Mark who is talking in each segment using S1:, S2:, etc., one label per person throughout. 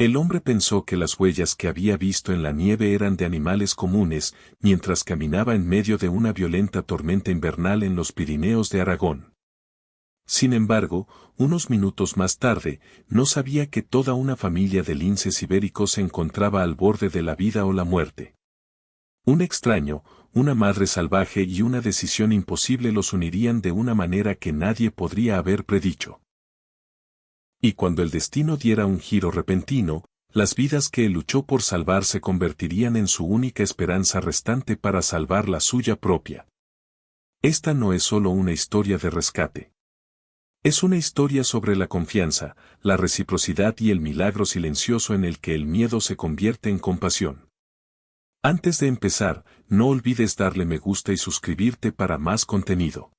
S1: El hombre pensó que las huellas que había visto en la nieve eran de animales comunes, mientras caminaba en medio de una violenta tormenta invernal en los Pirineos de Aragón. Sin embargo, unos minutos más tarde, no sabía que toda una familia de linces ibéricos se encontraba al borde de la vida o la muerte. Un extraño, una madre salvaje y una decisión imposible los unirían de una manera que nadie podría haber predicho. Y cuando el destino diera un giro repentino, las vidas que él luchó por salvar se convertirían en su única esperanza restante para salvar la suya propia. Esta no es solo una historia de rescate. Es una historia sobre la confianza, la reciprocidad y el milagro silencioso en el que el miedo se convierte en compasión. Antes de empezar, no olvides darle me gusta y suscribirte para más contenido.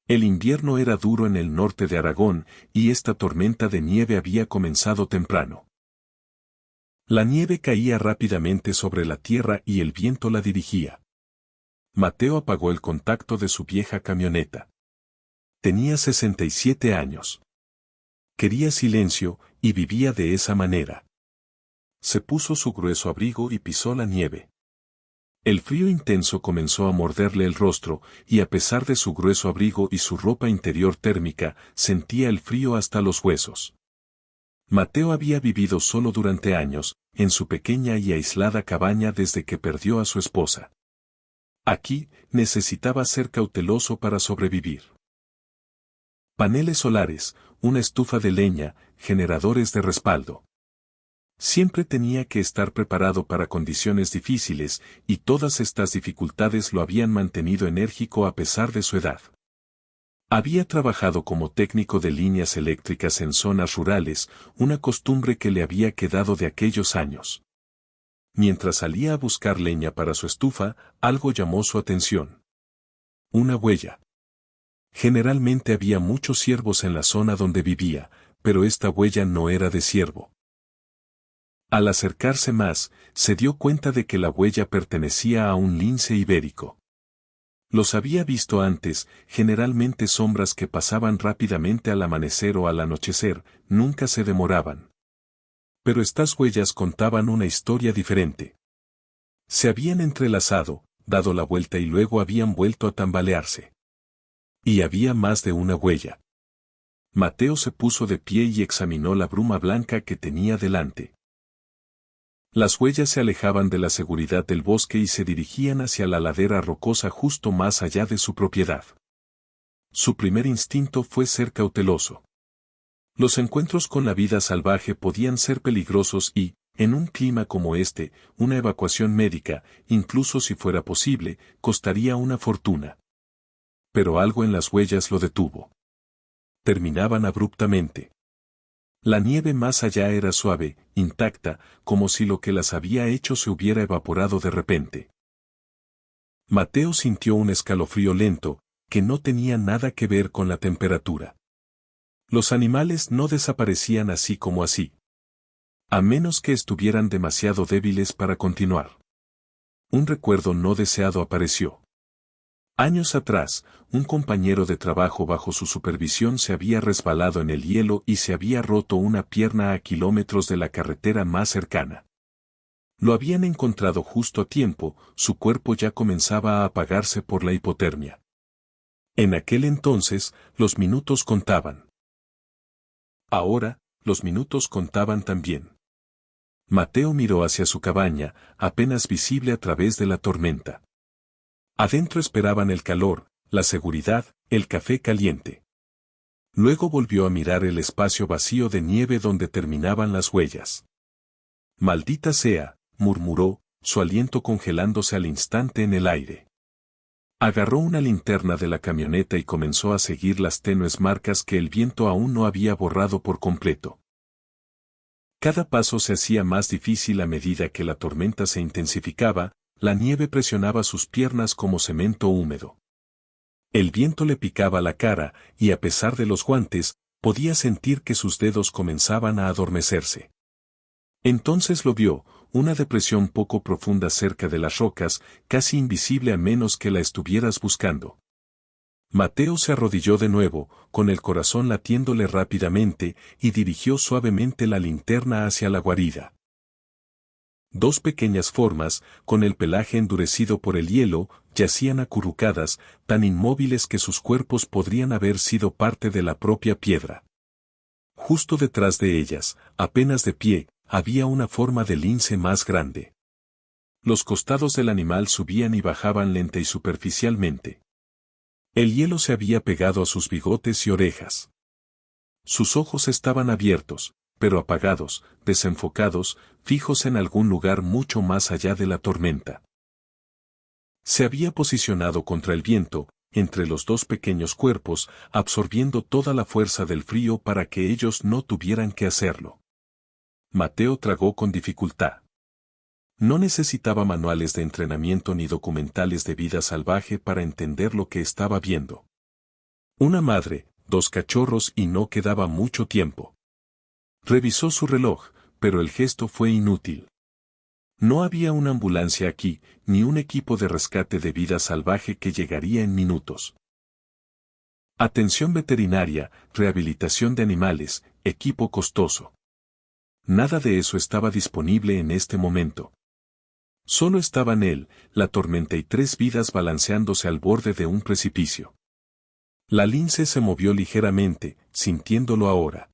S1: El invierno era duro en el norte de Aragón, y esta tormenta de nieve había comenzado temprano. La nieve caía rápidamente sobre la tierra y el viento la dirigía. Mateo apagó el contacto de su vieja camioneta. Tenía 67 años. Quería silencio, y vivía de esa manera. Se puso su grueso abrigo y pisó la nieve. El frío intenso comenzó a morderle el rostro, y a pesar de su grueso abrigo y su ropa interior térmica, sentía el frío hasta los huesos. Mateo había vivido solo durante años, en su pequeña y aislada cabaña desde que perdió a su esposa. Aquí, necesitaba ser cauteloso para sobrevivir. Paneles solares, una estufa de leña, generadores de respaldo. Siempre tenía que estar preparado para condiciones difíciles, y todas estas dificultades lo habían mantenido enérgico a pesar de su edad. Había trabajado como técnico de líneas eléctricas en zonas rurales, una costumbre que le había quedado de aquellos años. Mientras salía a buscar leña para su estufa, algo llamó su atención. Una huella. Generalmente había muchos ciervos en la zona donde vivía, pero esta huella no era de ciervo. Al acercarse más, se dio cuenta de que la huella pertenecía a un lince ibérico. Los había visto antes, generalmente sombras que pasaban rápidamente al amanecer o al anochecer, nunca se demoraban. Pero estas huellas contaban una historia diferente. Se habían entrelazado, dado la vuelta y luego habían vuelto a tambalearse. Y había más de una huella. Mateo se puso de pie y examinó la bruma blanca que tenía delante. Las huellas se alejaban de la seguridad del bosque y se dirigían hacia la ladera rocosa justo más allá de su propiedad. Su primer instinto fue ser cauteloso. Los encuentros con la vida salvaje podían ser peligrosos y, en un clima como este, una evacuación médica, incluso si fuera posible, costaría una fortuna. Pero algo en las huellas lo detuvo. Terminaban abruptamente. La nieve más allá era suave, intacta, como si lo que las había hecho se hubiera evaporado de repente. Mateo sintió un escalofrío lento, que no tenía nada que ver con la temperatura. Los animales no desaparecían así como así. A menos que estuvieran demasiado débiles para continuar. Un recuerdo no deseado apareció. Años atrás, un compañero de trabajo bajo su supervisión se había resbalado en el hielo y se había roto una pierna a kilómetros de la carretera más cercana. Lo habían encontrado justo a tiempo, su cuerpo ya comenzaba a apagarse por la hipotermia. En aquel entonces, los minutos contaban. Ahora, los minutos contaban también. Mateo miró hacia su cabaña, apenas visible a través de la tormenta. Adentro esperaban el calor, la seguridad, el café caliente. Luego volvió a mirar el espacio vacío de nieve donde terminaban las huellas. Maldita sea, murmuró, su aliento congelándose al instante en el aire. Agarró una linterna de la camioneta y comenzó a seguir las tenues marcas que el viento aún no había borrado por completo. Cada paso se hacía más difícil a medida que la tormenta se intensificaba. La nieve presionaba sus piernas como cemento húmedo. El viento le picaba la cara, y a pesar de los guantes, podía sentir que sus dedos comenzaban a adormecerse. Entonces lo vio, una depresión poco profunda cerca de las rocas, casi invisible a menos que la estuvieras buscando. Mateo se arrodilló de nuevo, con el corazón latiéndole rápidamente, y dirigió suavemente la linterna hacia la guarida. Dos pequeñas formas, con el pelaje endurecido por el hielo, yacían acurrucadas, tan inmóviles que sus cuerpos podrían haber sido parte de la propia piedra. Justo detrás de ellas, apenas de pie, había una forma de lince más grande. Los costados del animal subían y bajaban lenta y superficialmente. El hielo se había pegado a sus bigotes y orejas. Sus ojos estaban abiertos, pero apagados, desenfocados, fijos en algún lugar mucho más allá de la tormenta. Se había posicionado contra el viento, entre los dos pequeños cuerpos, absorbiendo toda la fuerza del frío para que ellos no tuvieran que hacerlo. Mateo tragó con dificultad. No necesitaba manuales de entrenamiento ni documentales de vida salvaje para entender lo que estaba viendo. Una madre, dos cachorros y no quedaba mucho tiempo. Revisó su reloj, pero el gesto fue inútil. No había una ambulancia aquí, ni un equipo de rescate de vida salvaje que llegaría en minutos. Atención veterinaria, rehabilitación de animales, equipo costoso. Nada de eso estaba disponible en este momento. Solo estaban él, la tormenta y 3 vidas balanceándose al borde de un precipicio. La lince se movió ligeramente, sintiéndolo ahora.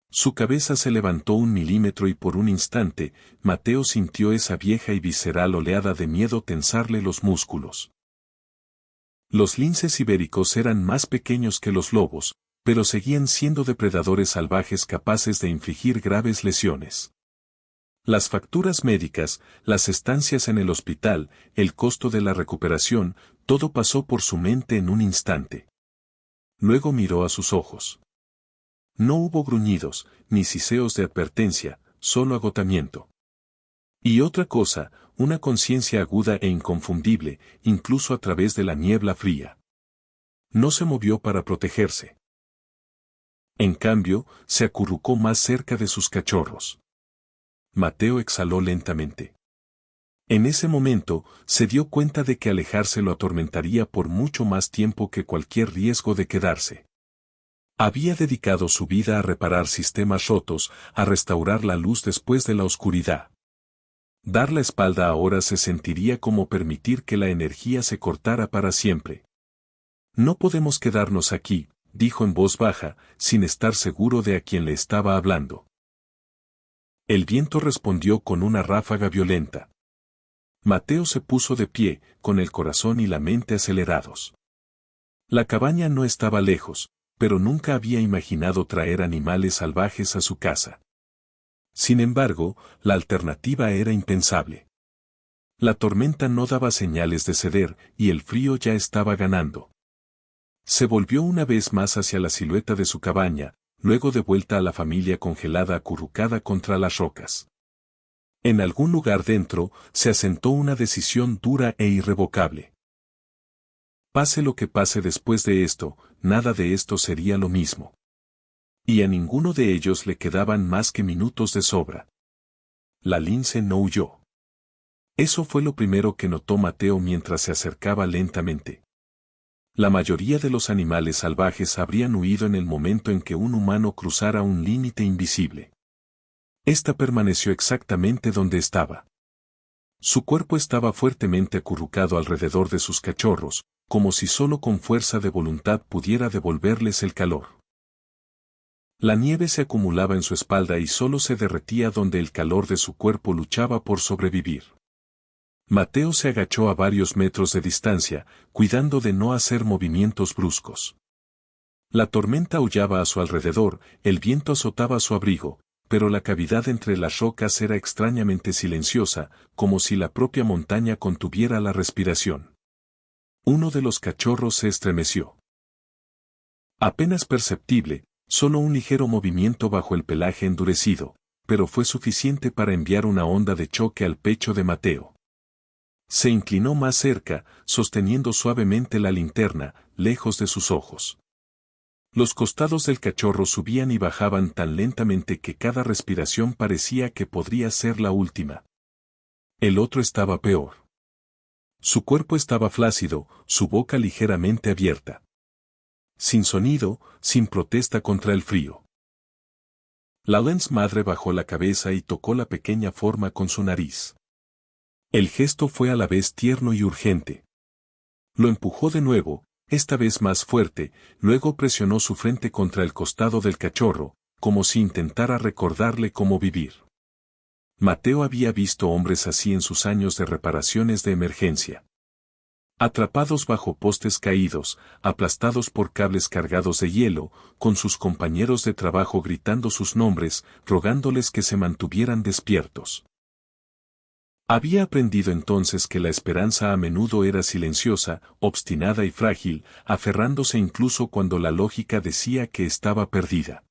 S1: Su cabeza se levantó 1 milímetro y por un instante, Mateo sintió esa vieja y visceral oleada de miedo tensarle los músculos. Los linces ibéricos eran más pequeños que los lobos, pero seguían siendo depredadores salvajes capaces de infligir graves lesiones. Las facturas médicas, las estancias en el hospital, el costo de la recuperación, todo pasó por su mente en un instante. Luego miró a sus ojos. No hubo gruñidos, ni siseos de advertencia, solo agotamiento. Y otra cosa, una conciencia aguda e inconfundible, incluso a través de la niebla fría. No se movió para protegerse. En cambio, se acurrucó más cerca de sus cachorros. Mateo exhaló lentamente. En ese momento, se dio cuenta de que alejarse lo atormentaría por mucho más tiempo que cualquier riesgo de quedarse. Había dedicado su vida a reparar sistemas rotos, a restaurar la luz después de la oscuridad. Dar la espalda ahora se sentiría como permitir que la energía se cortara para siempre. No podemos quedarnos aquí, dijo en voz baja, sin estar seguro de a quién le estaba hablando. El viento respondió con una ráfaga violenta. Mateo se puso de pie, con el corazón y la mente acelerados. La cabaña no estaba lejos, pero nunca había imaginado traer animales salvajes a su casa. Sin embargo, la alternativa era impensable. La tormenta no daba señales de ceder, y el frío ya estaba ganando. Se volvió una vez más hacia la silueta de su cabaña, luego de vuelta a la familia congelada acurrucada contra las rocas. En algún lugar dentro, se asentó una decisión dura e irrevocable. Pase lo que pase después de esto, nada de esto sería lo mismo. Y a ninguno de ellos le quedaban más que minutos de sobra. La lince no huyó. Eso fue lo primero que notó Mateo mientras se acercaba lentamente. La mayoría de los animales salvajes habrían huido en el momento en que un humano cruzara un límite invisible. Esta permaneció exactamente donde estaba. Su cuerpo estaba fuertemente acurrucado alrededor de sus cachorros, como si solo con fuerza de voluntad pudiera devolverles el calor. La nieve se acumulaba en su espalda y solo se derretía donde el calor de su cuerpo luchaba por sobrevivir. Mateo se agachó a varios metros de distancia, cuidando de no hacer movimientos bruscos. La tormenta aullaba a su alrededor, el viento azotaba su abrigo, pero la cavidad entre las rocas era extrañamente silenciosa, como si la propia montaña contuviera la respiración. Uno de los cachorros se estremeció. Apenas perceptible, solo un ligero movimiento bajo el pelaje endurecido, pero fue suficiente para enviar una onda de choque al pecho de Mateo. Se inclinó más cerca, sosteniendo suavemente la linterna, lejos de sus ojos. Los costados del cachorro subían y bajaban tan lentamente que cada respiración parecía que podría ser la última. El otro estaba peor. Su cuerpo estaba flácido, su boca ligeramente abierta. sin sonido, sin protesta contra el frío. La Lens madre bajó la cabeza y tocó la pequeña forma con su nariz. El gesto fue a la vez tierno y urgente. Lo empujó de nuevo, esta vez más fuerte, luego presionó su frente contra el costado del cachorro, como si intentara recordarle cómo vivir. Mateo había visto hombres así en sus años de reparaciones de emergencia. Atrapados bajo postes caídos, aplastados por cables cargados de hielo, con sus compañeros de trabajo gritando sus nombres, rogándoles que se mantuvieran despiertos. Había aprendido entonces que la esperanza a menudo era silenciosa, obstinada y frágil, aferrándose incluso cuando la lógica decía que estaba perdida.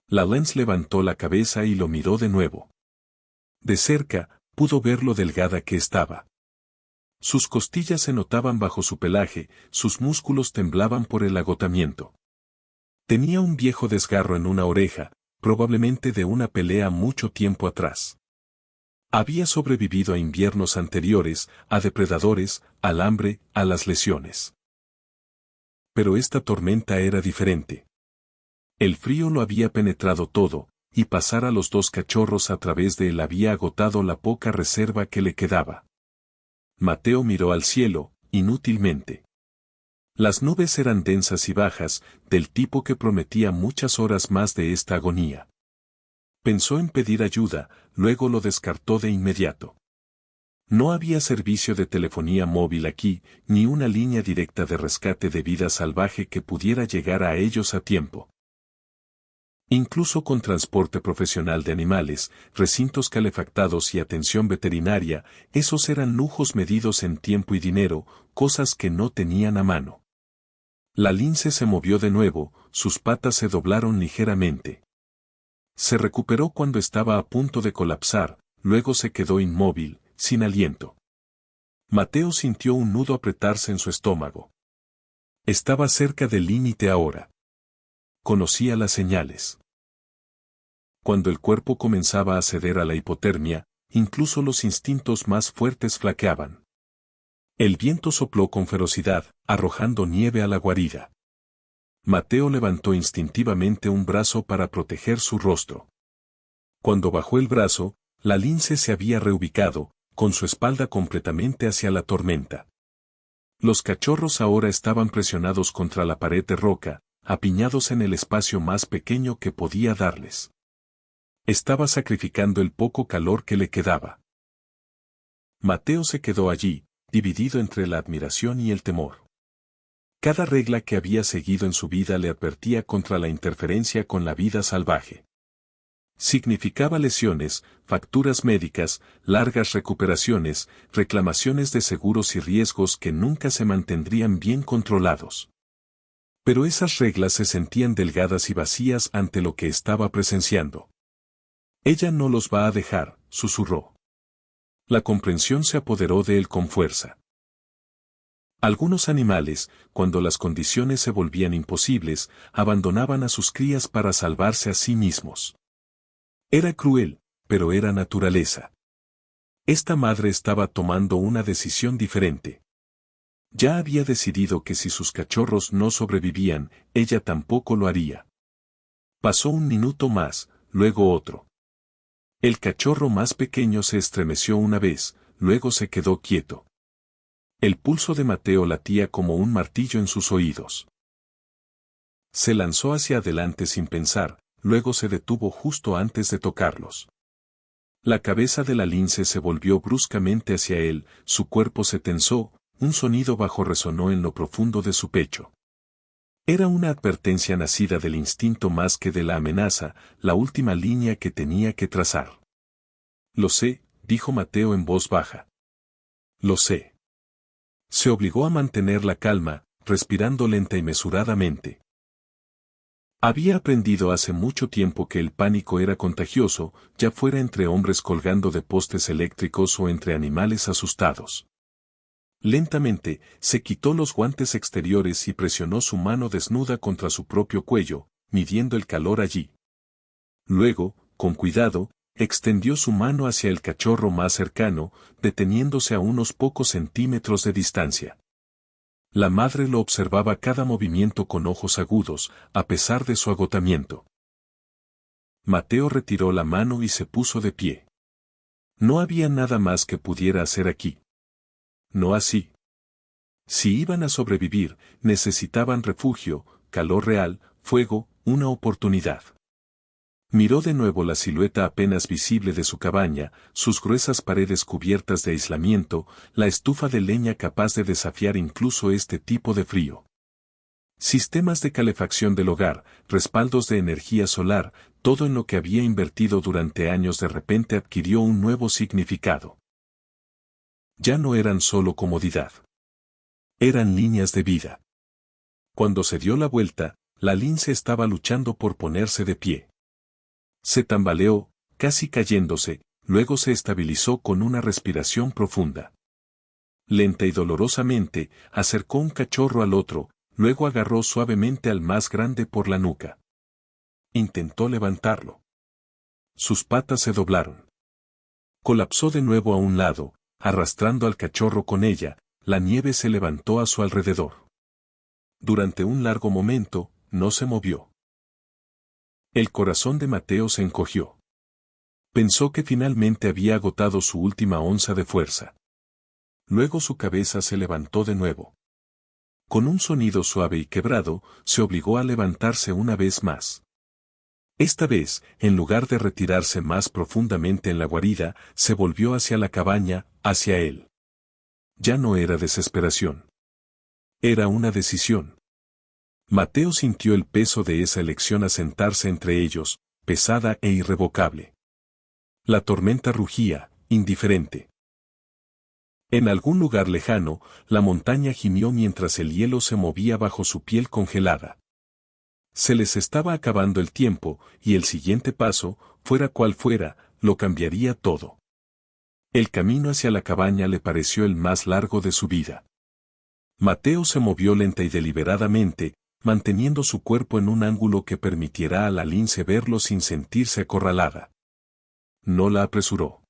S1: La Lens levantó la cabeza y lo miró de nuevo. De cerca, pudo ver lo delgada que estaba. Sus costillas se notaban bajo su pelaje, sus músculos temblaban por el agotamiento. Tenía un viejo desgarro en una oreja, probablemente de una pelea mucho tiempo atrás. Había sobrevivido a inviernos anteriores, a depredadores, al hambre, a las lesiones. Pero esta tormenta era diferente. El frío lo había penetrado todo, y pasar a los dos cachorros a través de él había agotado la poca reserva que le quedaba. Mateo miró al cielo, inútilmente. Las nubes eran densas y bajas, del tipo que prometía muchas horas más de esta agonía. Pensó en pedir ayuda, luego lo descartó de inmediato. No había servicio de telefonía móvil aquí, ni una línea directa de rescate de vida salvaje que pudiera llegar a ellos a tiempo. Incluso con transporte profesional de animales, recintos calefactados y atención veterinaria, esos eran lujos medidos en tiempo y dinero, cosas que no tenían a mano. La lince se movió de nuevo, sus patas se doblaron ligeramente. Se recuperó cuando estaba a punto de colapsar, luego se quedó inmóvil, sin aliento. Mateo sintió un nudo apretarse en su estómago. Estaba cerca del límite ahora. Conocía las señales. Cuando el cuerpo comenzaba a ceder a la hipotermia, incluso los instintos más fuertes flaqueaban. El viento sopló con ferocidad, arrojando nieve a la guarida. Mateo levantó instintivamente un brazo para proteger su rostro. Cuando bajó el brazo, la lince se había reubicado, con su espalda completamente hacia la tormenta. Los cachorros ahora estaban presionados contra la pared de roca, apiñados en el espacio más pequeño que podía darles. Estaba sacrificando el poco calor que le quedaba. Mateo se quedó allí, dividido entre la admiración y el temor. Cada regla que había seguido en su vida le advertía contra la interferencia con la vida salvaje. Significaba lesiones, facturas médicas, largas recuperaciones, reclamaciones de seguros y riesgos que nunca se mantendrían bien controlados. Pero esas reglas se sentían delgadas y vacías ante lo que estaba presenciando. Ella no los va a dejar, susurró. La comprensión se apoderó de él con fuerza. Algunos animales, cuando las condiciones se volvían imposibles, abandonaban a sus crías para salvarse a sí mismos. Era cruel, pero era naturaleza. Esta madre estaba tomando una decisión diferente. Ya había decidido que si sus cachorros no sobrevivían, ella tampoco lo haría. Pasó un minuto más, luego otro. El cachorro más pequeño se estremeció una vez, luego se quedó quieto. El pulso de Mateo latía como un martillo en sus oídos. Se lanzó hacia adelante sin pensar, luego se detuvo justo antes de tocarlos. La cabeza de la lince se volvió bruscamente hacia él, su cuerpo se tensó, un sonido bajo resonó en lo profundo de su pecho. Era una advertencia nacida del instinto más que de la amenaza, la última línea que tenía que trazar. Lo sé, dijo Mateo en voz baja. Lo sé. Se obligó a mantener la calma, respirando lenta y mesuradamente. Había aprendido hace mucho tiempo que el pánico era contagioso, ya fuera entre hombres colgando de postes eléctricos o entre animales asustados. Lentamente, se quitó los guantes exteriores y presionó su mano desnuda contra su propio cuello, midiendo el calor allí. Luego, con cuidado, extendió su mano hacia el cachorro más cercano, deteniéndose a unos pocos centímetros de distancia. La madre lo observaba cada movimiento con ojos agudos, a pesar de su agotamiento. Mateo retiró la mano y se puso de pie. No había nada más que pudiera hacer aquí. No así. Si iban a sobrevivir, necesitaban refugio, calor real, fuego, una oportunidad. Miró de nuevo la silueta apenas visible de su cabaña, sus gruesas paredes cubiertas de aislamiento, la estufa de leña capaz de desafiar incluso este tipo de frío. Sistemas de calefacción del hogar, respaldos de energía solar, todo en lo que había invertido durante años de repente adquirió un nuevo significado. Ya no eran solo comodidad. Eran líneas de vida. Cuando se dio la vuelta, la lince estaba luchando por ponerse de pie. Se tambaleó, casi cayéndose, luego se estabilizó con una respiración profunda. Lenta y dolorosamente, acercó un cachorro al otro, luego agarró suavemente al más grande por la nuca. Intentó levantarlo. Sus patas se doblaron. Colapsó de nuevo a un lado, arrastrando al cachorro con ella, la nieve se levantó a su alrededor. Durante un largo momento, no se movió. El corazón de Mateo se encogió. Pensó que finalmente había agotado su última onza de fuerza. Luego su cabeza se levantó de nuevo. Con un sonido suave y quebrado, se obligó a levantarse una vez más. Esta vez, en lugar de retirarse más profundamente en la guarida, se volvió hacia la cabaña, hacia él. Ya no era desesperación. Era una decisión. Mateo sintió el peso de esa elección asentarse entre ellos, pesada e irrevocable. La tormenta rugía, indiferente. En algún lugar lejano, la montaña gimió mientras el hielo se movía bajo su piel congelada. Se les estaba acabando el tiempo, y el siguiente paso, fuera cual fuera, lo cambiaría todo. El camino hacia la cabaña le pareció el más largo de su vida. Mateo se movió lenta y deliberadamente, manteniendo su cuerpo en un ángulo que permitiera a la lince verlo sin sentirse acorralada. No la apresuró.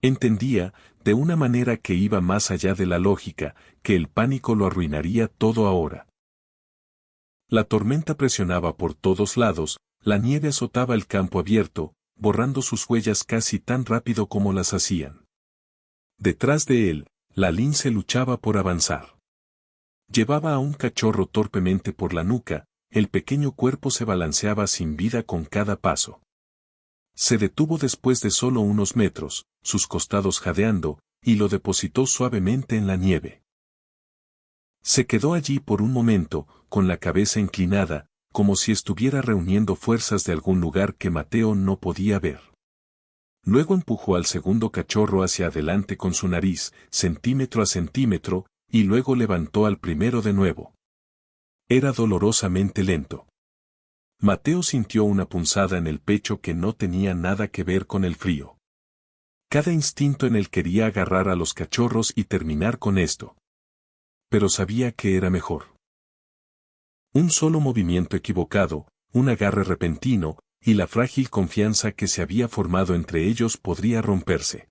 S1: Entendía, de una manera que iba más allá de la lógica, que el pánico lo arruinaría todo ahora. La tormenta presionaba por todos lados, la nieve azotaba el campo abierto, borrando sus huellas casi tan rápido como las hacían. Detrás de él, la lince luchaba por avanzar. Llevaba a un cachorro torpemente por la nuca, el pequeño cuerpo se balanceaba sin vida con cada paso. Se detuvo después de solo unos metros, sus costados jadeando, y lo depositó suavemente en la nieve. Se quedó allí por un momento, con la cabeza inclinada, como si estuviera reuniendo fuerzas de algún lugar que Mateo no podía ver. Luego empujó al segundo cachorro hacia adelante con su nariz, centímetro a centímetro, y luego levantó al primero de nuevo. Era dolorosamente lento. Mateo sintió una punzada en el pecho que no tenía nada que ver con el frío. Cada instinto en él quería agarrar a los cachorros y terminar con esto. Pero sabía que era mejor. Un solo movimiento equivocado, un agarre repentino, y la frágil confianza que se había formado entre ellos podría romperse.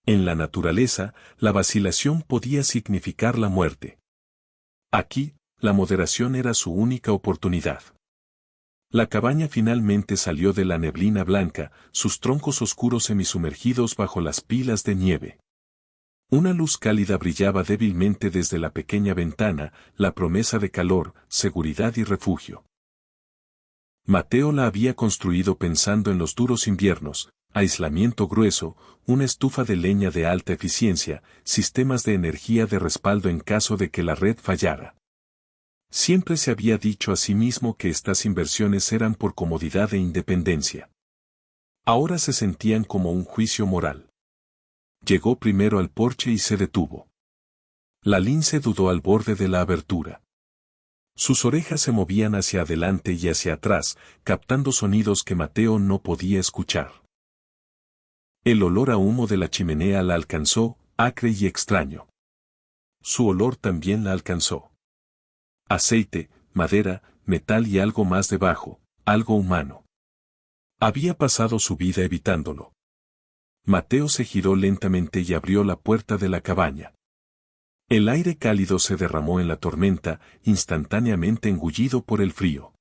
S1: En la naturaleza, la vacilación podía significar la muerte. Aquí, la moderación era su única oportunidad. La cabaña finalmente salió de la neblina blanca, sus troncos oscuros semisumergidos bajo las pilas de nieve. Una luz cálida brillaba débilmente desde la pequeña ventana, la promesa de calor, seguridad y refugio. Mateo la había construido pensando en los duros inviernos, aislamiento grueso, una estufa de leña de alta eficiencia, sistemas de energía de respaldo en caso de que la red fallara. Siempre se había dicho a sí mismo que estas inversiones eran por comodidad e independencia. Ahora se sentían como un juicio moral. Llegó primero al porche y se detuvo. La lince dudó al borde de la abertura. Sus orejas se movían hacia adelante y hacia atrás, captando sonidos que Mateo no podía escuchar. El olor a humo de la chimenea la alcanzó, acre y extraño. Su olor también la alcanzó. Aceite, madera, metal y algo más debajo, algo humano. Había pasado su vida evitándolo. Mateo se giró lentamente y abrió la puerta de la cabaña. El aire cálido se derramó en la tormenta, instantáneamente engullido por el frío.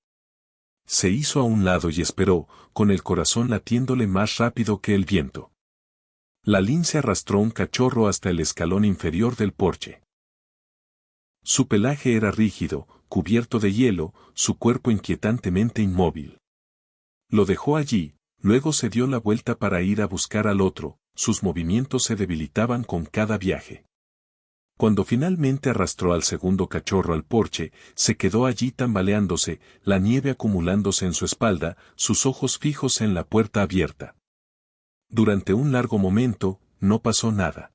S1: Se hizo a un lado y esperó, con el corazón latiéndole más rápido que el viento. La lince arrastró un cachorro hasta el escalón inferior del porche. Su pelaje era rígido, cubierto de hielo, su cuerpo inquietantemente inmóvil. Lo dejó allí, luego se dio la vuelta para ir a buscar al otro, sus movimientos se debilitaban con cada viaje. Cuando finalmente arrastró al segundo cachorro al porche, se quedó allí tambaleándose, la nieve acumulándose en su espalda, sus ojos fijos en la puerta abierta. Durante un largo momento, no pasó nada.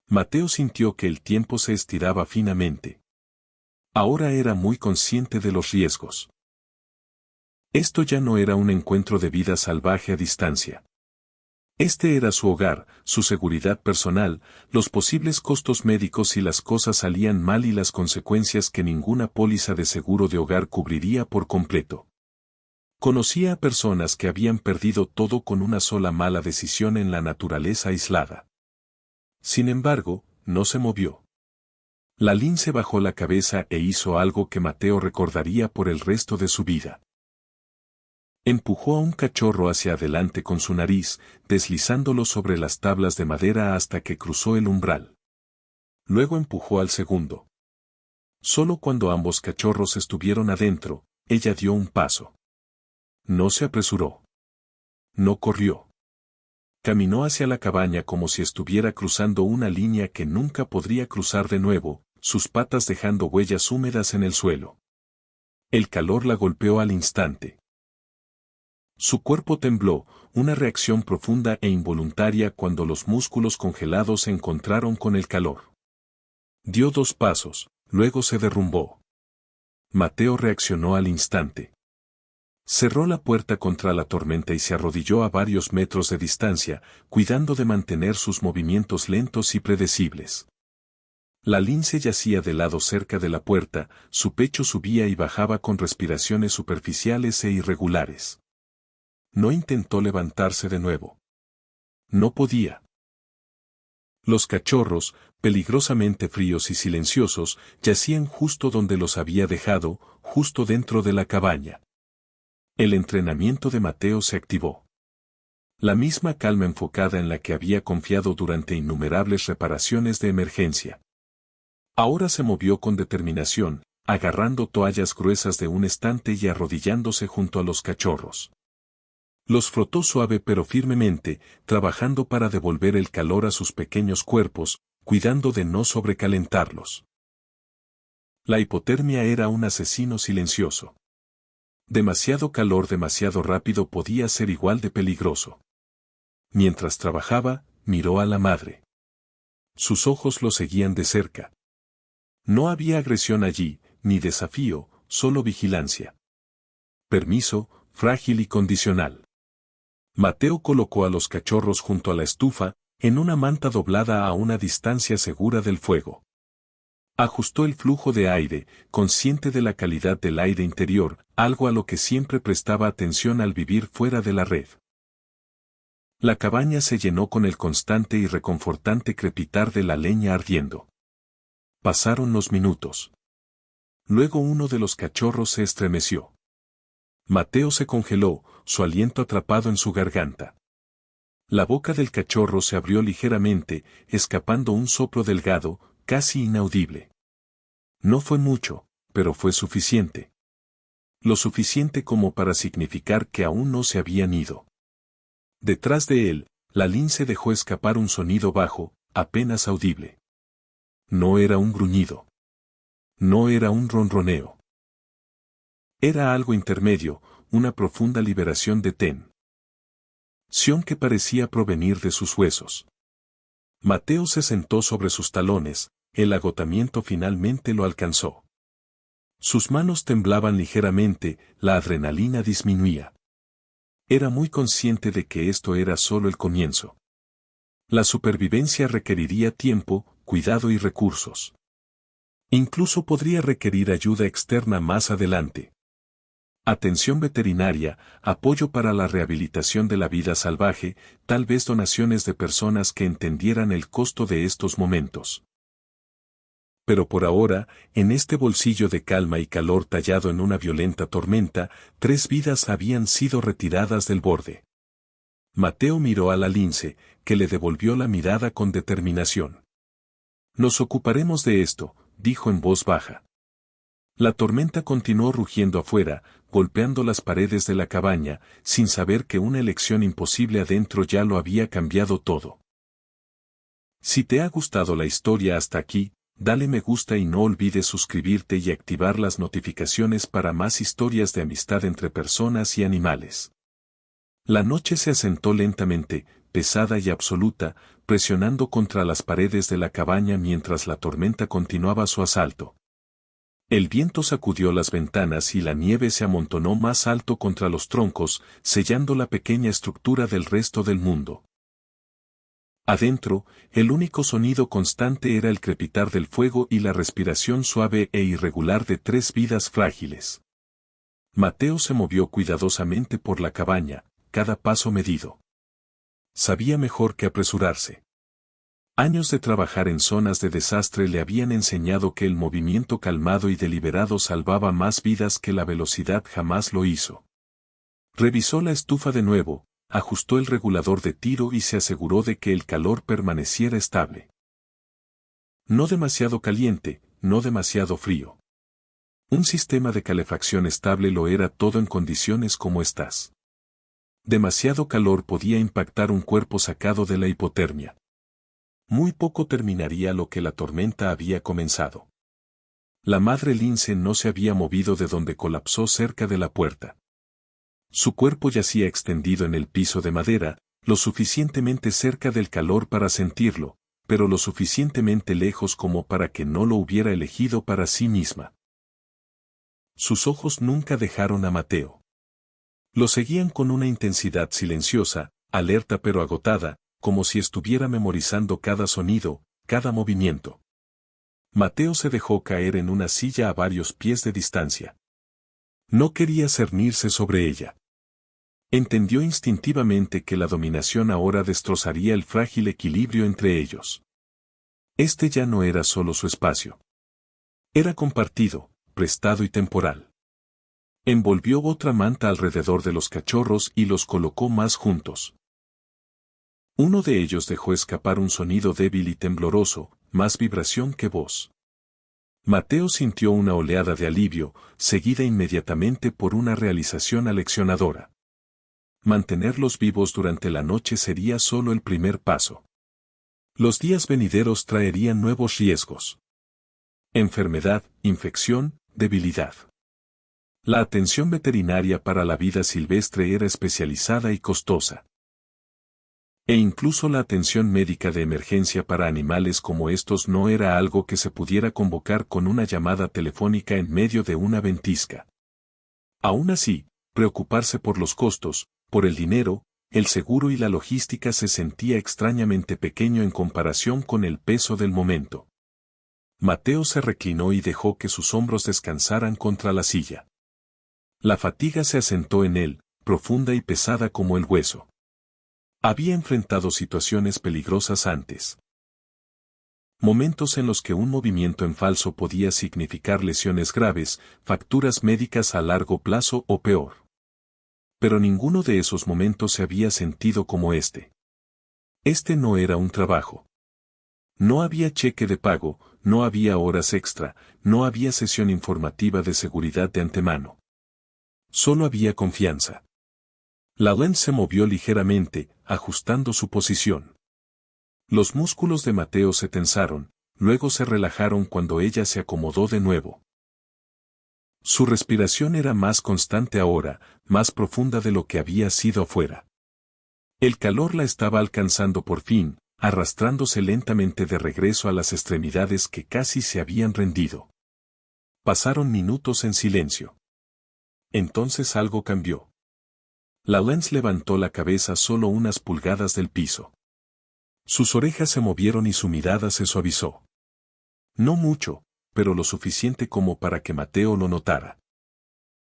S1: Mateo sintió que el tiempo se estiraba finamente. Ahora era muy consciente de los riesgos. Esto ya no era un encuentro de vida salvaje a distancia. Este era su hogar, su seguridad personal, los posibles costos médicos si las cosas salían mal y las consecuencias que ninguna póliza de seguro de hogar cubriría por completo. Conocía a personas que habían perdido todo con una sola mala decisión en la naturaleza aislada. Sin embargo, no se movió. La lince bajó la cabeza e hizo algo que Mateo recordaría por el resto de su vida. Empujó a un cachorro hacia adelante con su nariz, deslizándolo sobre las tablas de madera hasta que cruzó el umbral. Luego empujó al segundo. Solo cuando ambos cachorros estuvieron adentro, ella dio un paso. No se apresuró. No corrió. Caminó hacia la cabaña como si estuviera cruzando una línea que nunca podría cruzar de nuevo, sus patas dejando huellas húmedas en el suelo. El calor la golpeó al instante. Su cuerpo tembló, una reacción profunda e involuntaria cuando los músculos congelados se encontraron con el calor. Dio 2 pasos, luego se derrumbó. Mateo reaccionó al instante. Cerró la puerta contra la tormenta y se arrodilló a varios metros de distancia, cuidando de mantener sus movimientos lentos y predecibles. La lince yacía de lado cerca de la puerta, su pecho subía y bajaba con respiraciones superficiales e irregulares. No intentó levantarse de nuevo. No podía. Los cachorros, peligrosamente fríos y silenciosos, yacían justo donde los había dejado, justo dentro de la cabaña. El entrenamiento de Mateo se activó. La misma calma enfocada en la que había confiado durante innumerables reparaciones de emergencia. Ahora se movió con determinación, agarrando toallas gruesas de un estante y arrodillándose junto a los cachorros. Los frotó suave pero firmemente, trabajando para devolver el calor a sus pequeños cuerpos, cuidando de no sobrecalentarlos. La hipotermia era un asesino silencioso. Demasiado calor demasiado rápido podía ser igual de peligroso. Mientras trabajaba, miró a la madre. Sus ojos lo seguían de cerca. No había agresión allí, ni desafío, solo vigilancia. Permiso, frágil y condicional. Mateo colocó a los cachorros junto a la estufa, en una manta doblada a una distancia segura del fuego. Ajustó el flujo de aire, consciente de la calidad del aire interior, algo a lo que siempre prestaba atención al vivir fuera de la red. La cabaña se llenó con el constante y reconfortante crepitar de la leña ardiendo. Pasaron los minutos. Luego uno de los cachorros se estremeció. Mateo se congeló, su aliento atrapado en su garganta. La boca del cachorro se abrió ligeramente, escapando un soplo delgado, casi inaudible. No fue mucho, pero fue suficiente. Lo suficiente como para significar que aún no se habían ido. Detrás de él, la lince dejó escapar un sonido bajo, apenas audible. No era un gruñido. No era un ronroneo. Era algo intermedio, una profunda liberación de tensión que parecía provenir de sus huesos. Mateo se sentó sobre sus talones, el agotamiento finalmente lo alcanzó. Sus manos temblaban ligeramente, la adrenalina disminuía. Era muy consciente de que esto era solo el comienzo. La supervivencia requeriría tiempo, cuidado y recursos. Incluso podría requerir ayuda externa más adelante. Atención veterinaria, apoyo para la rehabilitación de la vida salvaje, tal vez donaciones de personas que entendieran el costo de estos momentos. Pero por ahora, en este bolsillo de calma y calor tallado en una violenta tormenta, 3 vidas habían sido retiradas del borde. Mateo miró a la lince, que le devolvió la mirada con determinación. Nos ocuparemos de esto, dijo en voz baja. La tormenta continuó rugiendo afuera, golpeando las paredes de la cabaña, sin saber que una elección imposible adentro ya lo había cambiado todo. Si te ha gustado la historia hasta aquí, dale me gusta y no olvides suscribirte y activar las notificaciones para más historias de amistad entre personas y animales. La noche se asentó lentamente, pesada y absoluta, presionando contra las paredes de la cabaña mientras la tormenta continuaba su asalto. El viento sacudió las ventanas y la nieve se amontonó más alto contra los troncos, sellando la pequeña estructura del resto del mundo. Adentro, el único sonido constante era el crepitar del fuego y la respiración suave e irregular de 3 vidas frágiles. Mateo se movió cuidadosamente por la cabaña, cada paso medido. Sabía mejor que apresurarse. Años de trabajar en zonas de desastre le habían enseñado que el movimiento calmado y deliberado salvaba más vidas que la velocidad jamás lo hizo. Revisó la estufa de nuevo, ajustó el regulador de tiro y se aseguró de que el calor permaneciera estable. No demasiado caliente, no demasiado frío. Un sistema de calefacción estable lo era todo en condiciones como estas. Demasiado calor podía impactar un cuerpo sacado de la hipotermia. Muy poco terminaría lo que la tormenta había comenzado. La madre lince no se había movido de donde colapsó cerca de la puerta. Su cuerpo yacía extendido en el piso de madera, lo suficientemente cerca del calor para sentirlo, pero lo suficientemente lejos como para que no lo hubiera elegido para sí misma. Sus ojos nunca dejaron a Mateo. Lo seguían con una intensidad silenciosa, alerta pero agotada, como si estuviera memorizando cada sonido, cada movimiento. Mateo se dejó caer en una silla a varios pies de distancia. No quería cernirse sobre ella. Entendió instintivamente que la dominación ahora destrozaría el frágil equilibrio entre ellos. Este ya no era solo su espacio. Era compartido, prestado y temporal. Envolvió otra manta alrededor de los cachorros y los colocó más juntos. Uno de ellos dejó escapar un sonido débil y tembloroso, más vibración que voz. Mateo sintió una oleada de alivio, seguida inmediatamente por una realización aleccionadora. Mantenerlos vivos durante la noche sería solo el primer paso. Los días venideros traerían nuevos riesgos. Enfermedad, infección, debilidad. La atención veterinaria para la vida silvestre era especializada y costosa. E incluso la atención médica de emergencia para animales como estos no era algo que se pudiera convocar con una llamada telefónica en medio de una ventisca. Aún así, preocuparse por los costos, por el dinero, el seguro y la logística se sentía extrañamente pequeño en comparación con el peso del momento. Mateo se reclinó y dejó que sus hombros descansaran contra la silla. La fatiga se asentó en él, profunda y pesada como el hueso. Había enfrentado situaciones peligrosas antes. Momentos en los que un movimiento en falso podía significar lesiones graves, facturas médicas a largo plazo o peor. Pero ninguno de esos momentos se había sentido como este. Este no era un trabajo. No había cheque de pago, no había horas extra, no había sesión informativa de seguridad de antemano. Solo había confianza. La lente se movió ligeramente, ajustando su posición. Los músculos de Mateo se tensaron, luego se relajaron cuando ella se acomodó de nuevo. Su respiración era más constante ahora, más profunda de lo que había sido afuera. El calor la estaba alcanzando por fin, arrastrándose lentamente de regreso a las extremidades que casi se habían rendido. Pasaron minutos en silencio. Entonces algo cambió. La Lens levantó la cabeza solo unas pulgadas del piso. Sus orejas se movieron y su mirada se suavizó. No mucho, pero lo suficiente como para que Mateo lo notara.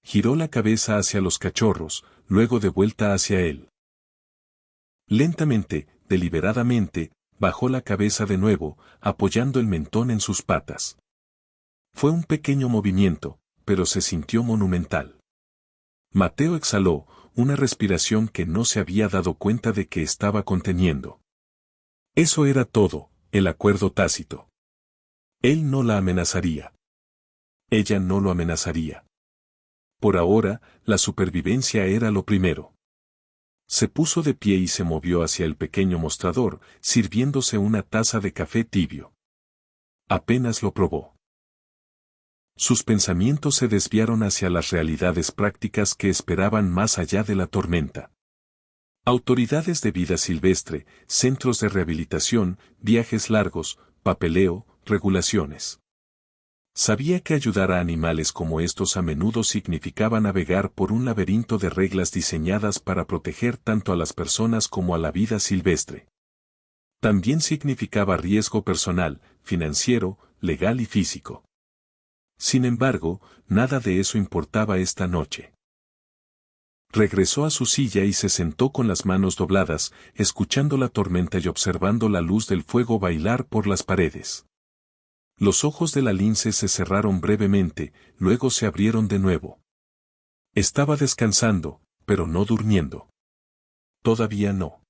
S1: Giró la cabeza hacia los cachorros, luego de vuelta hacia él. Lentamente, deliberadamente, bajó la cabeza de nuevo, apoyando el mentón en sus patas. Fue un pequeño movimiento, pero se sintió monumental. Mateo exhaló, una respiración que no se había dado cuenta de que estaba conteniendo. Eso era todo, el acuerdo tácito. Él no la amenazaría. Ella no lo amenazaría. Por ahora, la supervivencia era lo primero. Se puso de pie y se movió hacia el pequeño mostrador, sirviéndose una taza de café tibio. Apenas lo probó. Sus pensamientos se desviaron hacia las realidades prácticas que esperaban más allá de la tormenta. Autoridades de vida silvestre, centros de rehabilitación, viajes largos, papeleo, regulaciones. Sabía que ayudar a animales como estos a menudo significaba navegar por un laberinto de reglas diseñadas para proteger tanto a las personas como a la vida silvestre. También significaba riesgo personal, financiero, legal y físico. Sin embargo, nada de eso importaba esta noche. Regresó a su silla y se sentó con las manos dobladas, escuchando la tormenta y observando la luz del fuego bailar por las paredes. Los ojos de la lince se cerraron brevemente, luego se abrieron de nuevo. Estaba descansando, pero no durmiendo. Todavía no.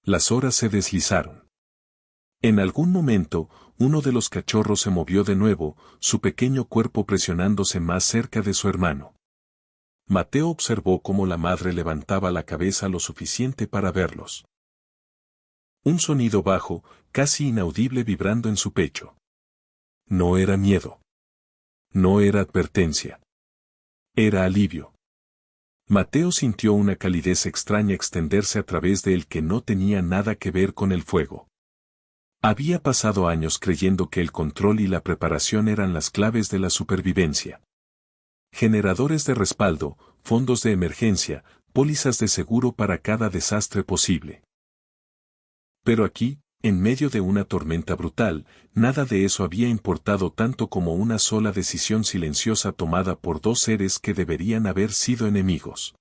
S1: Las horas se deslizaron. En algún momento, uno de los cachorros se movió de nuevo, su pequeño cuerpo presionándose más cerca de su hermano. Mateo observó cómo la madre levantaba la cabeza lo suficiente para verlos. Un sonido bajo, casi inaudible vibrando en su pecho. No era miedo. No era advertencia. Era alivio. Mateo sintió una calidez extraña extenderse a través de él que no tenía nada que ver con el fuego. Había pasado años creyendo que el control y la preparación eran las claves de la supervivencia. Generadores de respaldo, fondos de emergencia, pólizas de seguro para cada desastre posible. Pero aquí, en medio de una tormenta brutal, nada de eso había importado tanto como una sola decisión silenciosa tomada por dos seres que deberían haber sido enemigos.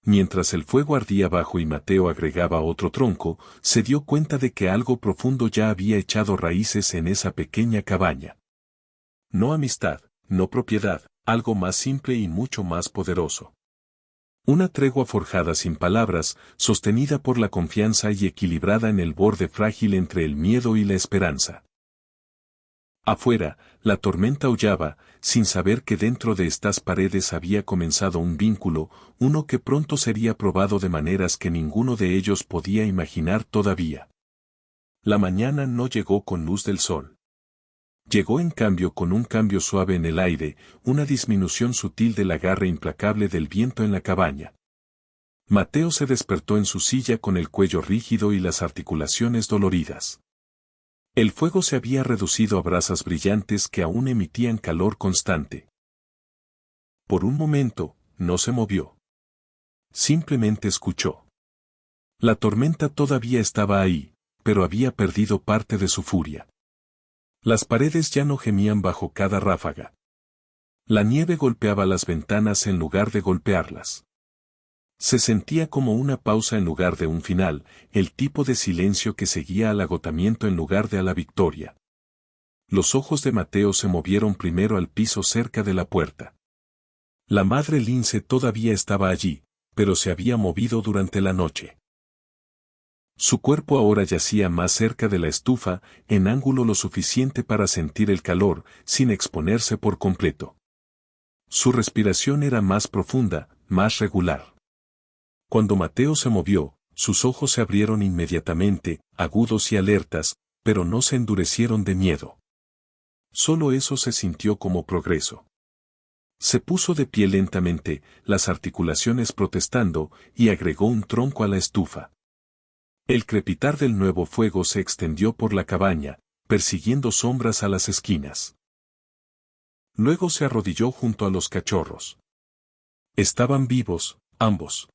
S1: Mientras el fuego ardía bajo y Mateo agregaba otro tronco, se dio cuenta de que algo profundo ya había echado raíces en esa pequeña cabaña. No amistad, no propiedad, algo más simple y mucho más poderoso. Una tregua forjada sin palabras, sostenida por la confianza y equilibrada en el borde frágil entre el miedo y la esperanza. Afuera, la tormenta aullaba, sin saber que dentro de estas paredes había comenzado un vínculo, uno que pronto sería probado de maneras que ninguno de ellos podía imaginar todavía. La mañana no llegó con luz del sol. Llegó en cambio con un cambio suave en el aire, una disminución sutil del agarre implacable del viento en la cabaña. Mateo se despertó en su silla con el cuello rígido y las articulaciones doloridas. El fuego se había reducido a brasas brillantes que aún emitían calor constante. Por un momento, no se movió. Simplemente escuchó. La tormenta todavía estaba ahí, pero había perdido parte de su furia. Las paredes ya no gemían bajo cada ráfaga. La nieve golpeaba las ventanas en lugar de golpearlas. Se sentía como una pausa en lugar de un final, el tipo de silencio que seguía al agotamiento en lugar de a la victoria. Los ojos de Mateo se movieron primero al piso cerca de la puerta. La madre lince todavía estaba allí, pero se había movido durante la noche. Su cuerpo ahora yacía más cerca de la estufa, en ángulo lo suficiente para sentir el calor, sin exponerse por completo. Su respiración era más profunda, más regular. Cuando Mateo se movió, sus ojos se abrieron inmediatamente, agudos y alertas, pero no se endurecieron de miedo. Solo eso se sintió como progreso. Se puso de pie lentamente, las articulaciones protestando, y agregó un tronco a la estufa. El crepitar del nuevo fuego se extendió por la cabaña, persiguiendo sombras a las esquinas. Luego se arrodilló junto a los cachorros. Estaban vivos, ambos.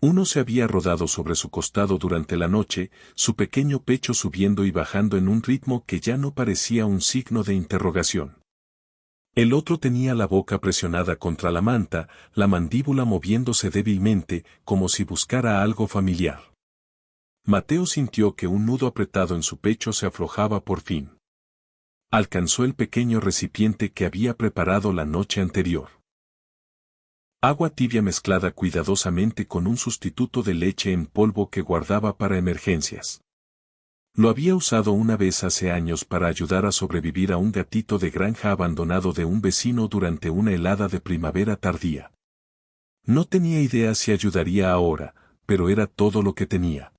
S1: Uno se había rodado sobre su costado durante la noche, su pequeño pecho subiendo y bajando en un ritmo que ya no parecía un signo de interrogación. El otro tenía la boca presionada contra la manta, la mandíbula moviéndose débilmente, como si buscara algo familiar. Mateo sintió que un nudo apretado en su pecho se aflojaba por fin. Alcanzó el pequeño recipiente que había preparado la noche anterior. Agua tibia mezclada cuidadosamente con un sustituto de leche en polvo que guardaba para emergencias. Lo había usado una vez hace años para ayudar a sobrevivir a un gatito de granja abandonado de un vecino durante una helada de primavera tardía. No tenía idea si ayudaría ahora, pero era todo lo que tenía.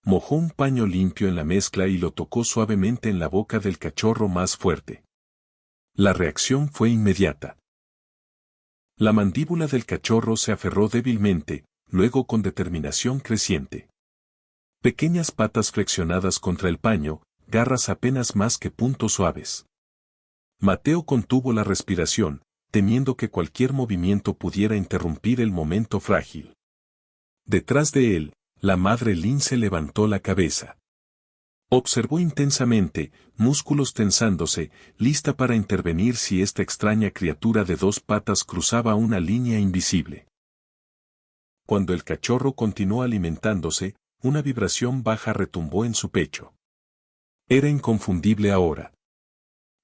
S1: Mojó un paño limpio en la mezcla y lo tocó suavemente en la boca del cachorro más fuerte. La reacción fue inmediata. La mandíbula del cachorro se aferró débilmente, luego con determinación creciente. Pequeñas patas flexionadas contra el paño, garras apenas más que puntos suaves. Mateo contuvo la respiración, temiendo que cualquier movimiento pudiera interrumpir el momento frágil. Detrás de él, la madre lince levantó la cabeza. Observó intensamente, músculos tensándose, lista para intervenir si esta extraña criatura de dos patas cruzaba una línea invisible. Cuando el cachorro continuó alimentándose, una vibración baja retumbó en su pecho. Era inconfundible ahora.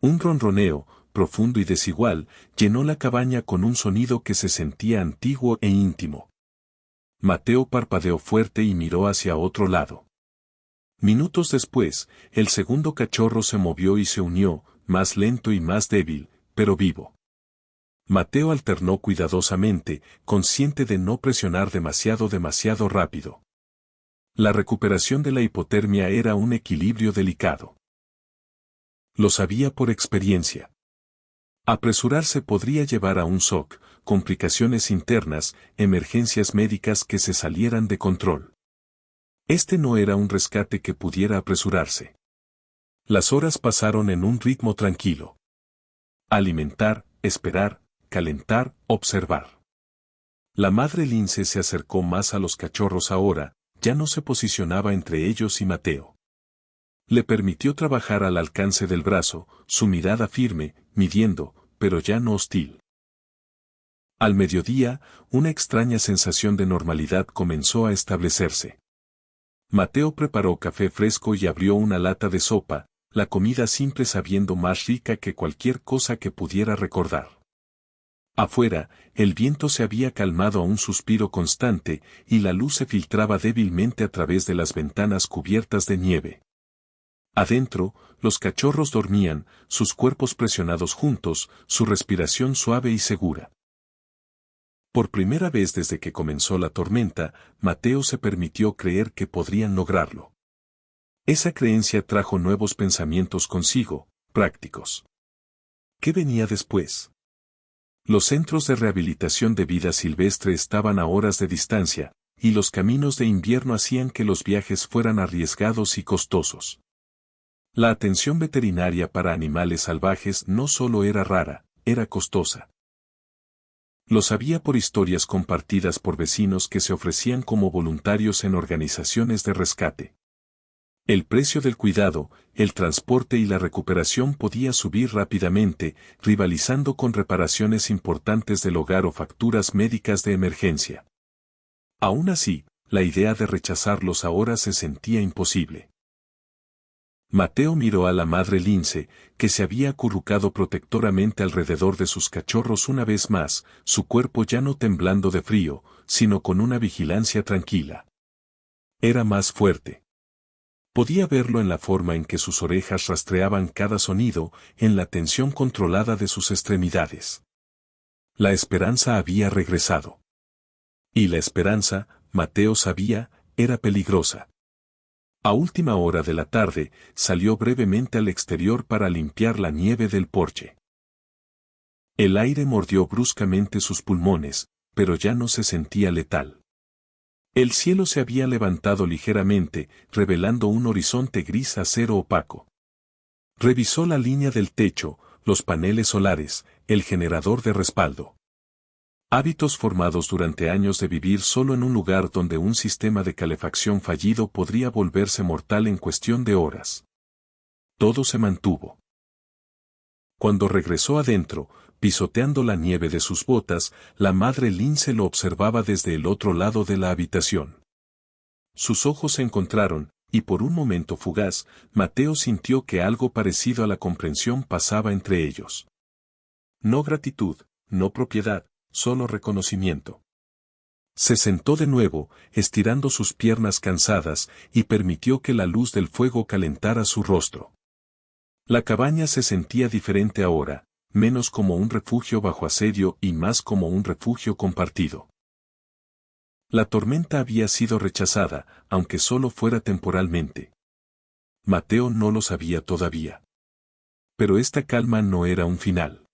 S1: Un ronroneo, profundo y desigual, llenó la cabaña con un sonido que se sentía antiguo e íntimo. Mateo parpadeó fuerte y miró hacia otro lado. Minutos después, el segundo cachorro se movió y se unió, más lento y más débil, pero vivo. Mateo alternó cuidadosamente, consciente de no presionar demasiado rápido. La recuperación de la hipotermia era un equilibrio delicado. Lo sabía por experiencia. Apresurarse podría llevar a un shock, complicaciones internas, emergencias médicas que se salieran de control. Este no era un rescate que pudiera apresurarse. Las horas pasaron en un ritmo tranquilo. Alimentar, esperar, calentar, observar. La madre lince se acercó más a los cachorros ahora, ya no se posicionaba entre ellos y Mateo. Le permitió trabajar al alcance del brazo, su mirada firme, midiendo, pero ya no hostil. Al mediodía, una extraña sensación de normalidad comenzó a establecerse. Mateo preparó café fresco y abrió una lata de sopa, la comida simple sabiendo más rica que cualquier cosa que pudiera recordar. Afuera, el viento se había calmado a un suspiro constante y la luz se filtraba débilmente a través de las ventanas cubiertas de nieve. Adentro, los cachorros dormían, sus cuerpos presionados juntos, su respiración suave y segura. Por primera vez desde que comenzó la tormenta, Mateo se permitió creer que podrían lograrlo. Esa creencia trajo nuevos pensamientos consigo, prácticos. ¿Qué venía después? Los centros de rehabilitación de vida silvestre estaban a horas de distancia, y los caminos de invierno hacían que los viajes fueran arriesgados y costosos. La atención veterinaria para animales salvajes no solo era rara, era costosa. Lo sabía por historias compartidas por vecinos que se ofrecían como voluntarios en organizaciones de rescate. El precio del cuidado, el transporte y la recuperación podía subir rápidamente, rivalizando con reparaciones importantes del hogar o facturas médicas de emergencia. Aún así, la idea de rechazarlos ahora se sentía imposible. Mateo miró a la madre lince, que se había acurrucado protectoramente alrededor de sus cachorros una vez más, su cuerpo ya no temblando de frío, sino con una vigilancia tranquila. Era más fuerte. Podía verlo en la forma en que sus orejas rastreaban cada sonido, en la tensión controlada de sus extremidades. La esperanza había regresado. Y la esperanza, Mateo sabía, era peligrosa. A última hora de la tarde, salió brevemente al exterior para limpiar la nieve del porche. El aire mordió bruscamente sus pulmones, pero ya no se sentía letal. El cielo se había levantado ligeramente, revelando un horizonte gris acero opaco. Revisó la línea del techo, los paneles solares, el generador de respaldo. Hábitos formados durante años de vivir solo en un lugar donde un sistema de calefacción fallido podría volverse mortal en cuestión de horas. Todo se mantuvo. Cuando regresó adentro, pisoteando la nieve de sus botas, la madre lince lo observaba desde el otro lado de la habitación. Sus ojos se encontraron, y por un momento fugaz, Mateo sintió que algo parecido a la comprensión pasaba entre ellos. No gratitud, no propiedad, solo reconocimiento. Se sentó de nuevo, estirando sus piernas cansadas, y permitió que la luz del fuego calentara su rostro. La cabaña se sentía diferente ahora, menos como un refugio bajo asedio y más como un refugio compartido. La tormenta había sido rechazada, aunque solo fuera temporalmente. Mateo no lo sabía todavía. Pero esta calma no era un final.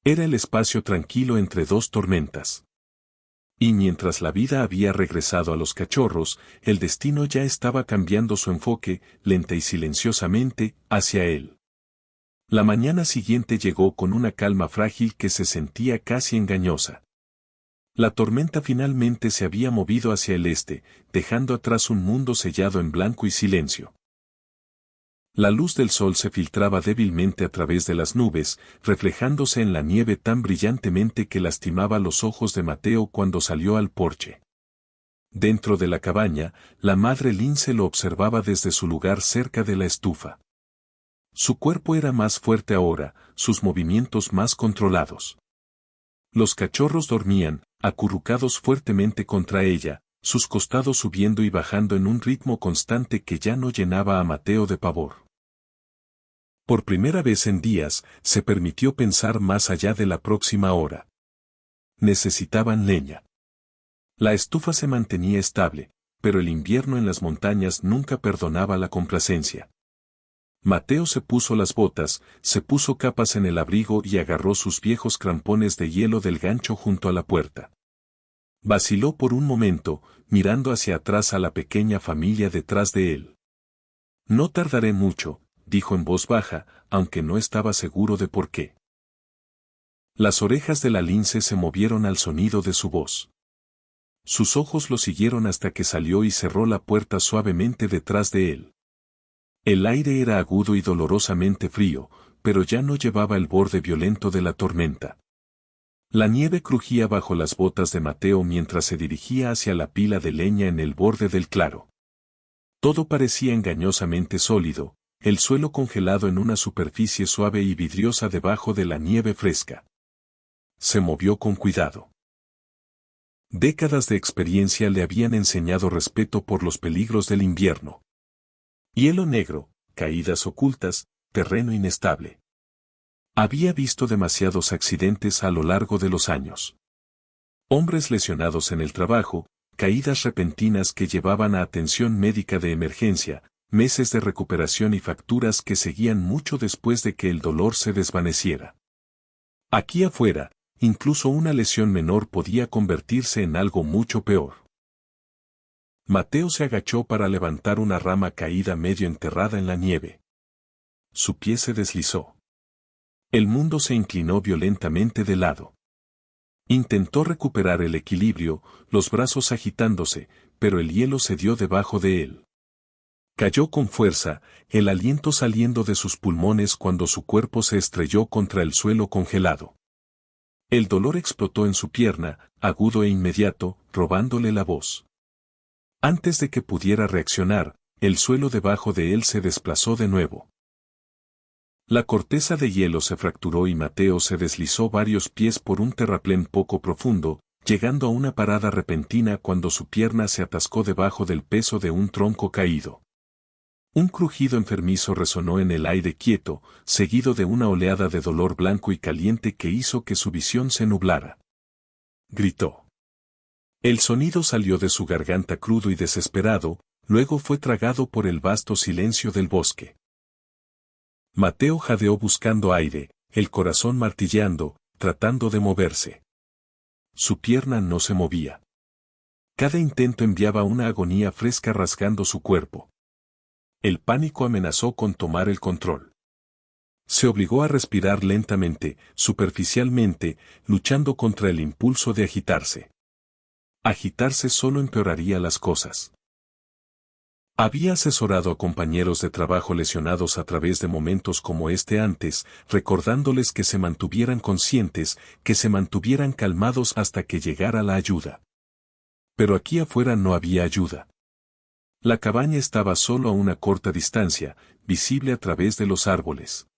S1: Era el espacio tranquilo entre dos tormentas. Y mientras la vida había regresado a los cachorros, el destino ya estaba cambiando su enfoque, lenta y silenciosamente, hacia él. La mañana siguiente llegó con una calma frágil que se sentía casi engañosa. La tormenta finalmente se había movido hacia el este, dejando atrás un mundo sellado en blanco y silencio. La luz del sol se filtraba débilmente a través de las nubes, reflejándose en la nieve tan brillantemente que lastimaba los ojos de Mateo cuando salió al porche. Dentro de la cabaña, la madre Lince lo observaba desde su lugar cerca de la estufa. Su cuerpo era más fuerte ahora, sus movimientos más controlados. Los cachorros dormían, acurrucados fuertemente contra ella, sus costados subiendo y bajando en un ritmo constante que ya no llenaba a Mateo de pavor. Por primera vez en días, se permitió pensar más allá de la próxima hora. Necesitaban leña. La estufa se mantenía estable, pero el invierno en las montañas nunca perdonaba la complacencia. Mateo se puso las botas, se puso capas en el abrigo y agarró sus viejos crampones de hielo del gancho junto a la puerta. Vaciló por un momento, mirando hacia atrás a la pequeña familia detrás de él. No tardaré mucho, dijo en voz baja, aunque no estaba seguro de por qué. Las orejas de la Lince se movieron al sonido de su voz. Sus ojos lo siguieron hasta que salió y cerró la puerta suavemente detrás de él. El aire era agudo y dolorosamente frío, pero ya no llevaba el borde violento de la tormenta. La nieve crujía bajo las botas de Mateo mientras se dirigía hacia la pila de leña en el borde del claro. Todo parecía engañosamente sólido, el suelo congelado en una superficie suave y vidriosa debajo de la nieve fresca. Se movió con cuidado. Décadas de experiencia le habían enseñado respeto por los peligros del invierno. Hielo negro, caídas ocultas, terreno inestable. Había visto demasiados accidentes a lo largo de los años. Hombres lesionados en el trabajo, caídas repentinas que llevaban a atención médica de emergencia, meses de recuperación y facturas que seguían mucho después de que el dolor se desvaneciera. Aquí afuera, incluso una lesión menor podía convertirse en algo mucho peor. Mateo se agachó para levantar una rama caída medio enterrada en la nieve. Su pie se deslizó. El mundo se inclinó violentamente de lado. Intentó recuperar el equilibrio, los brazos agitándose, pero el hielo cedió debajo de él. Cayó con fuerza, el aliento saliendo de sus pulmones cuando su cuerpo se estrelló contra el suelo congelado. El dolor explotó en su pierna, agudo e inmediato, robándole la voz. Antes de que pudiera reaccionar, el suelo debajo de él se desplazó de nuevo. La corteza de hielo se fracturó y Mateo se deslizó varios pies por un terraplén poco profundo, llegando a una parada repentina cuando su pierna se atascó debajo del peso de un tronco caído. Un crujido enfermizo resonó en el aire quieto, seguido de una oleada de dolor blanco y caliente que hizo que su visión se nublara. Gritó. El sonido salió de su garganta crudo y desesperado, luego fue tragado por el vasto silencio del bosque. Mateo jadeó buscando aire, el corazón martilleando, tratando de moverse. Su pierna no se movía. Cada intento enviaba una agonía fresca rasgando su cuerpo. El pánico amenazó con tomar el control. Se obligó a respirar lentamente, superficialmente, luchando contra el impulso de agitarse. Agitarse solo empeoraría las cosas. Había asesorado a compañeros de trabajo lesionados a través de momentos como este antes, recordándoles que se mantuvieran conscientes, que se mantuvieran calmados hasta que llegara la ayuda. Pero aquí afuera no había ayuda. La cabaña estaba solo a una corta distancia, visible a través de los árboles.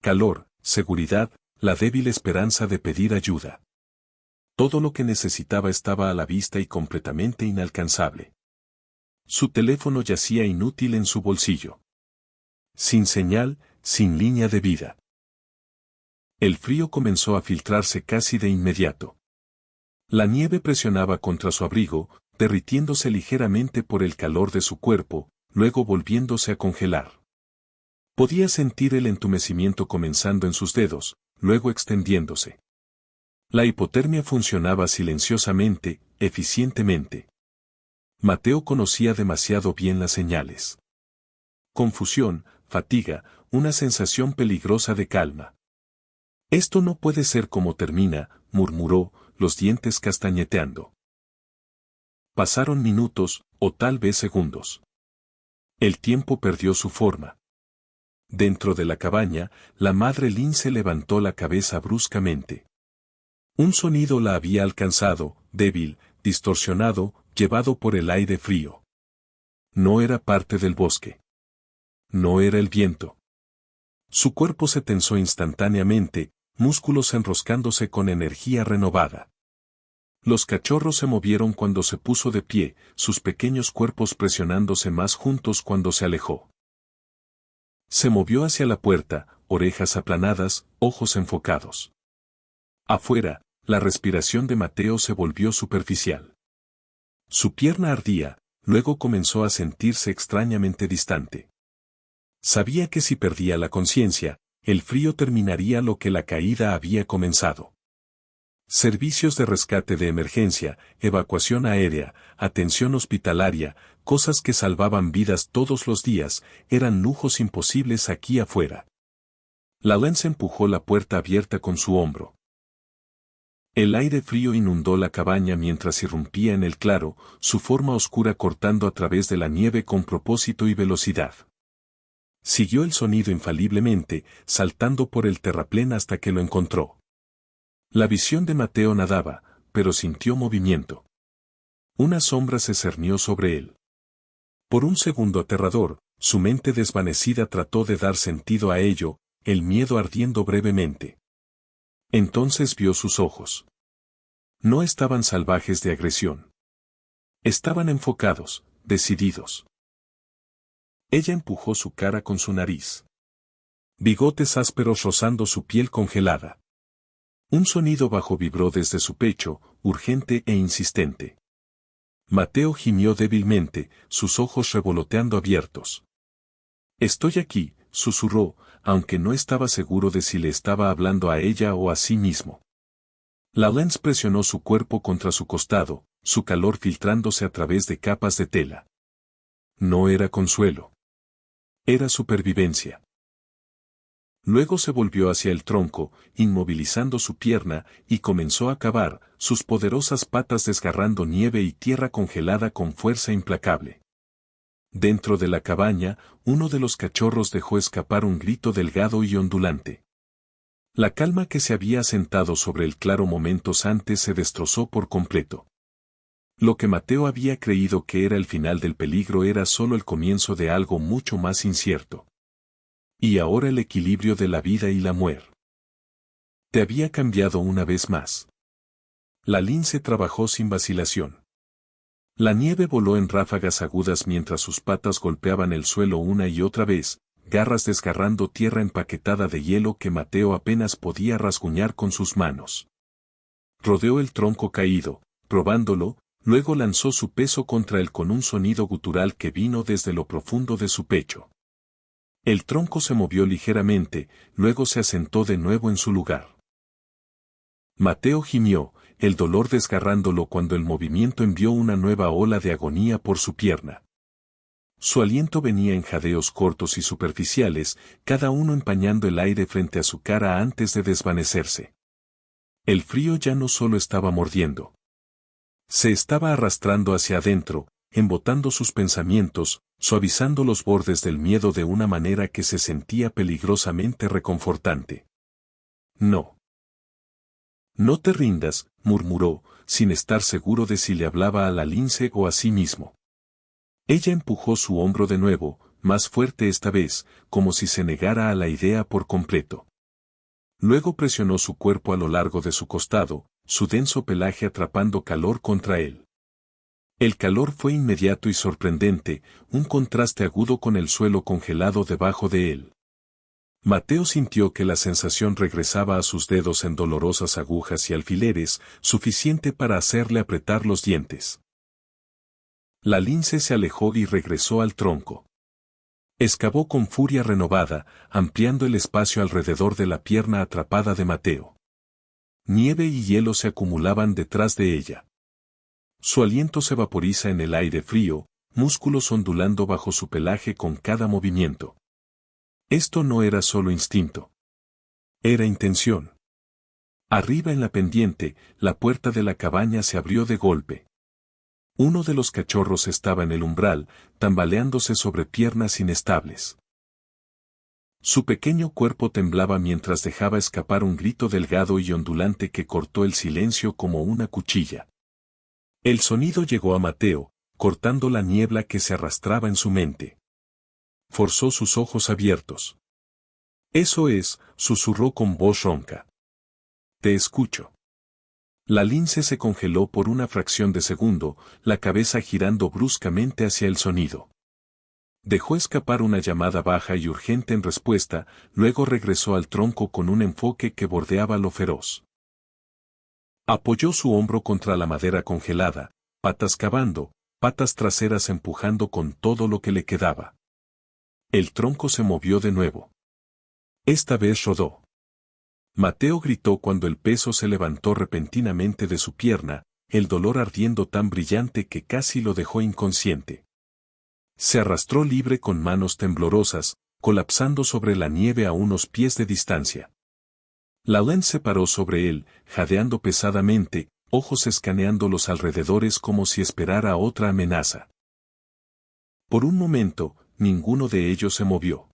S1: Calor, seguridad, la débil esperanza de pedir ayuda. Todo lo que necesitaba estaba a la vista y completamente inalcanzable. Su teléfono yacía inútil en su bolsillo. Sin señal, sin línea de vida. El frío comenzó a filtrarse casi de inmediato. La nieve presionaba contra su abrigo, derritiéndose ligeramente por el calor de su cuerpo, luego volviéndose a congelar. Podía sentir el entumecimiento comenzando en sus dedos, luego extendiéndose. La hipotermia funcionaba silenciosamente, eficientemente. Mateo conocía demasiado bien las señales. Confusión, fatiga, una sensación peligrosa de calma. Esto no puede ser como termina, murmuró, los dientes castañeteando. Pasaron minutos, o tal vez segundos. El tiempo perdió su forma. Dentro de la cabaña, la madre lince levantó la cabeza bruscamente. Un sonido la había alcanzado, débil, distorsionado, llevado por el aire frío. No era parte del bosque. No era el viento. Su cuerpo se tensó instantáneamente, músculos enroscándose con energía renovada. Los cachorros se movieron cuando se puso de pie, sus pequeños cuerpos presionándose más juntos cuando se alejó. Se movió hacia la puerta, orejas aplanadas, ojos enfocados. Afuera, la respiración de Mateo se volvió superficial. Su pierna ardía, luego comenzó a sentirse extrañamente distante. Sabía que si perdía la conciencia, el frío terminaría lo que la caída había comenzado. Servicios de rescate de emergencia, evacuación aérea, atención hospitalaria, cosas que salvaban vidas todos los días, eran lujos imposibles aquí afuera. Lance empujó la puerta abierta con su hombro. El aire frío inundó la cabaña mientras irrumpía en el claro, su forma oscura cortando a través de la nieve con propósito y velocidad. Siguió el sonido infaliblemente, saltando por el terraplén hasta que lo encontró. La visión de Mateo nadaba, pero sintió movimiento. Una sombra se cernió sobre él. Por un segundo aterrador, su mente desvanecida trató de dar sentido a ello, el miedo ardiendo brevemente. Entonces vio sus ojos. No estaban salvajes de agresión. Estaban enfocados, decididos. Ella empujó su cara con su nariz. Bigotes ásperos rozando su piel congelada. Un sonido bajo vibró desde su pecho, urgente e insistente. Mateo gimió débilmente, sus ojos revoloteando abiertos. «Estoy aquí», susurró, aunque no estaba seguro de si le estaba hablando a ella o a sí mismo. Lance presionó su cuerpo contra su costado, su calor filtrándose a través de capas de tela. No era consuelo. Era supervivencia. Luego se volvió hacia el tronco, inmovilizando su pierna, y comenzó a cavar, sus poderosas patas desgarrando nieve y tierra congelada con fuerza implacable. Dentro de la cabaña, uno de los cachorros dejó escapar un grito delgado y ondulante. La calma que se había asentado sobre el claro momentos antes se destrozó por completo. Lo que Mateo había creído que era el final del peligro era solo el comienzo de algo mucho más incierto. Y ahora el equilibrio de la vida y la muerte. Te había cambiado una vez más. La lince trabajó sin vacilación. La nieve voló en ráfagas agudas mientras sus patas golpeaban el suelo una y otra vez, garras desgarrando tierra empaquetada de hielo que Mateo apenas podía rasguñar con sus manos. Rodeó el tronco caído, probándolo, luego lanzó su peso contra él con un sonido gutural que vino desde lo profundo de su pecho. El tronco se movió ligeramente, luego se asentó de nuevo en su lugar. Mateo gimió, el dolor desgarrándolo cuando el movimiento envió una nueva ola de agonía por su pierna. Su aliento venía en jadeos cortos y superficiales, cada uno empañando el aire frente a su cara antes de desvanecerse. El frío ya no solo estaba mordiendo. Se estaba arrastrando hacia adentro, embotando sus pensamientos, suavizando los bordes del miedo de una manera que se sentía peligrosamente reconfortante. No. No te rindas, murmuró, sin estar seguro de si le hablaba a la lince o a sí mismo. Ella empujó su hombro de nuevo, más fuerte esta vez, como si se negara a la idea por completo. Luego presionó su cuerpo a lo largo de su costado, su denso pelaje atrapando calor contra él. El calor fue inmediato y sorprendente, un contraste agudo con el suelo congelado debajo de él. Mateo sintió que la sensación regresaba a sus dedos en dolorosas agujas y alfileres, suficiente para hacerle apretar los dientes. La lince se alejó y regresó al tronco. Excavó con furia renovada, ampliando el espacio alrededor de la pierna atrapada de Mateo. Nieve y hielo se acumulaban detrás de ella. Su aliento se vaporiza en el aire frío, músculos ondulando bajo su pelaje con cada movimiento. Esto no era solo instinto. Era intención. Arriba en la pendiente, la puerta de la cabaña se abrió de golpe. Uno de los cachorros estaba en el umbral, tambaleándose sobre piernas inestables. Su pequeño cuerpo temblaba mientras dejaba escapar un grito delgado y ondulante que cortó el silencio como una cuchilla. El sonido llegó a Mateo, cortando la niebla que se arrastraba en su mente. Forzó sus ojos abiertos. «Eso es», susurró con voz ronca. «Te escucho». La lince se congeló por una fracción de segundo, la cabeza girando bruscamente hacia el sonido. Dejó escapar una llamada baja y urgente en respuesta, luego regresó al tronco con un enfoque que bordeaba lo feroz. Apoyó su hombro contra la madera congelada, patas cavando, patas traseras empujando con todo lo que le quedaba. El tronco se movió de nuevo. Esta vez rodó. Mateo gritó cuando el peso se levantó repentinamente de su pierna, el dolor ardiendo tan brillante que casi lo dejó inconsciente. Se arrastró libre con manos temblorosas, colapsando sobre la nieve a unos pies de distancia. Laurent se paró sobre él, jadeando pesadamente, ojos escaneando los alrededores como si esperara otra amenaza. Por un momento, ninguno de ellos se movió.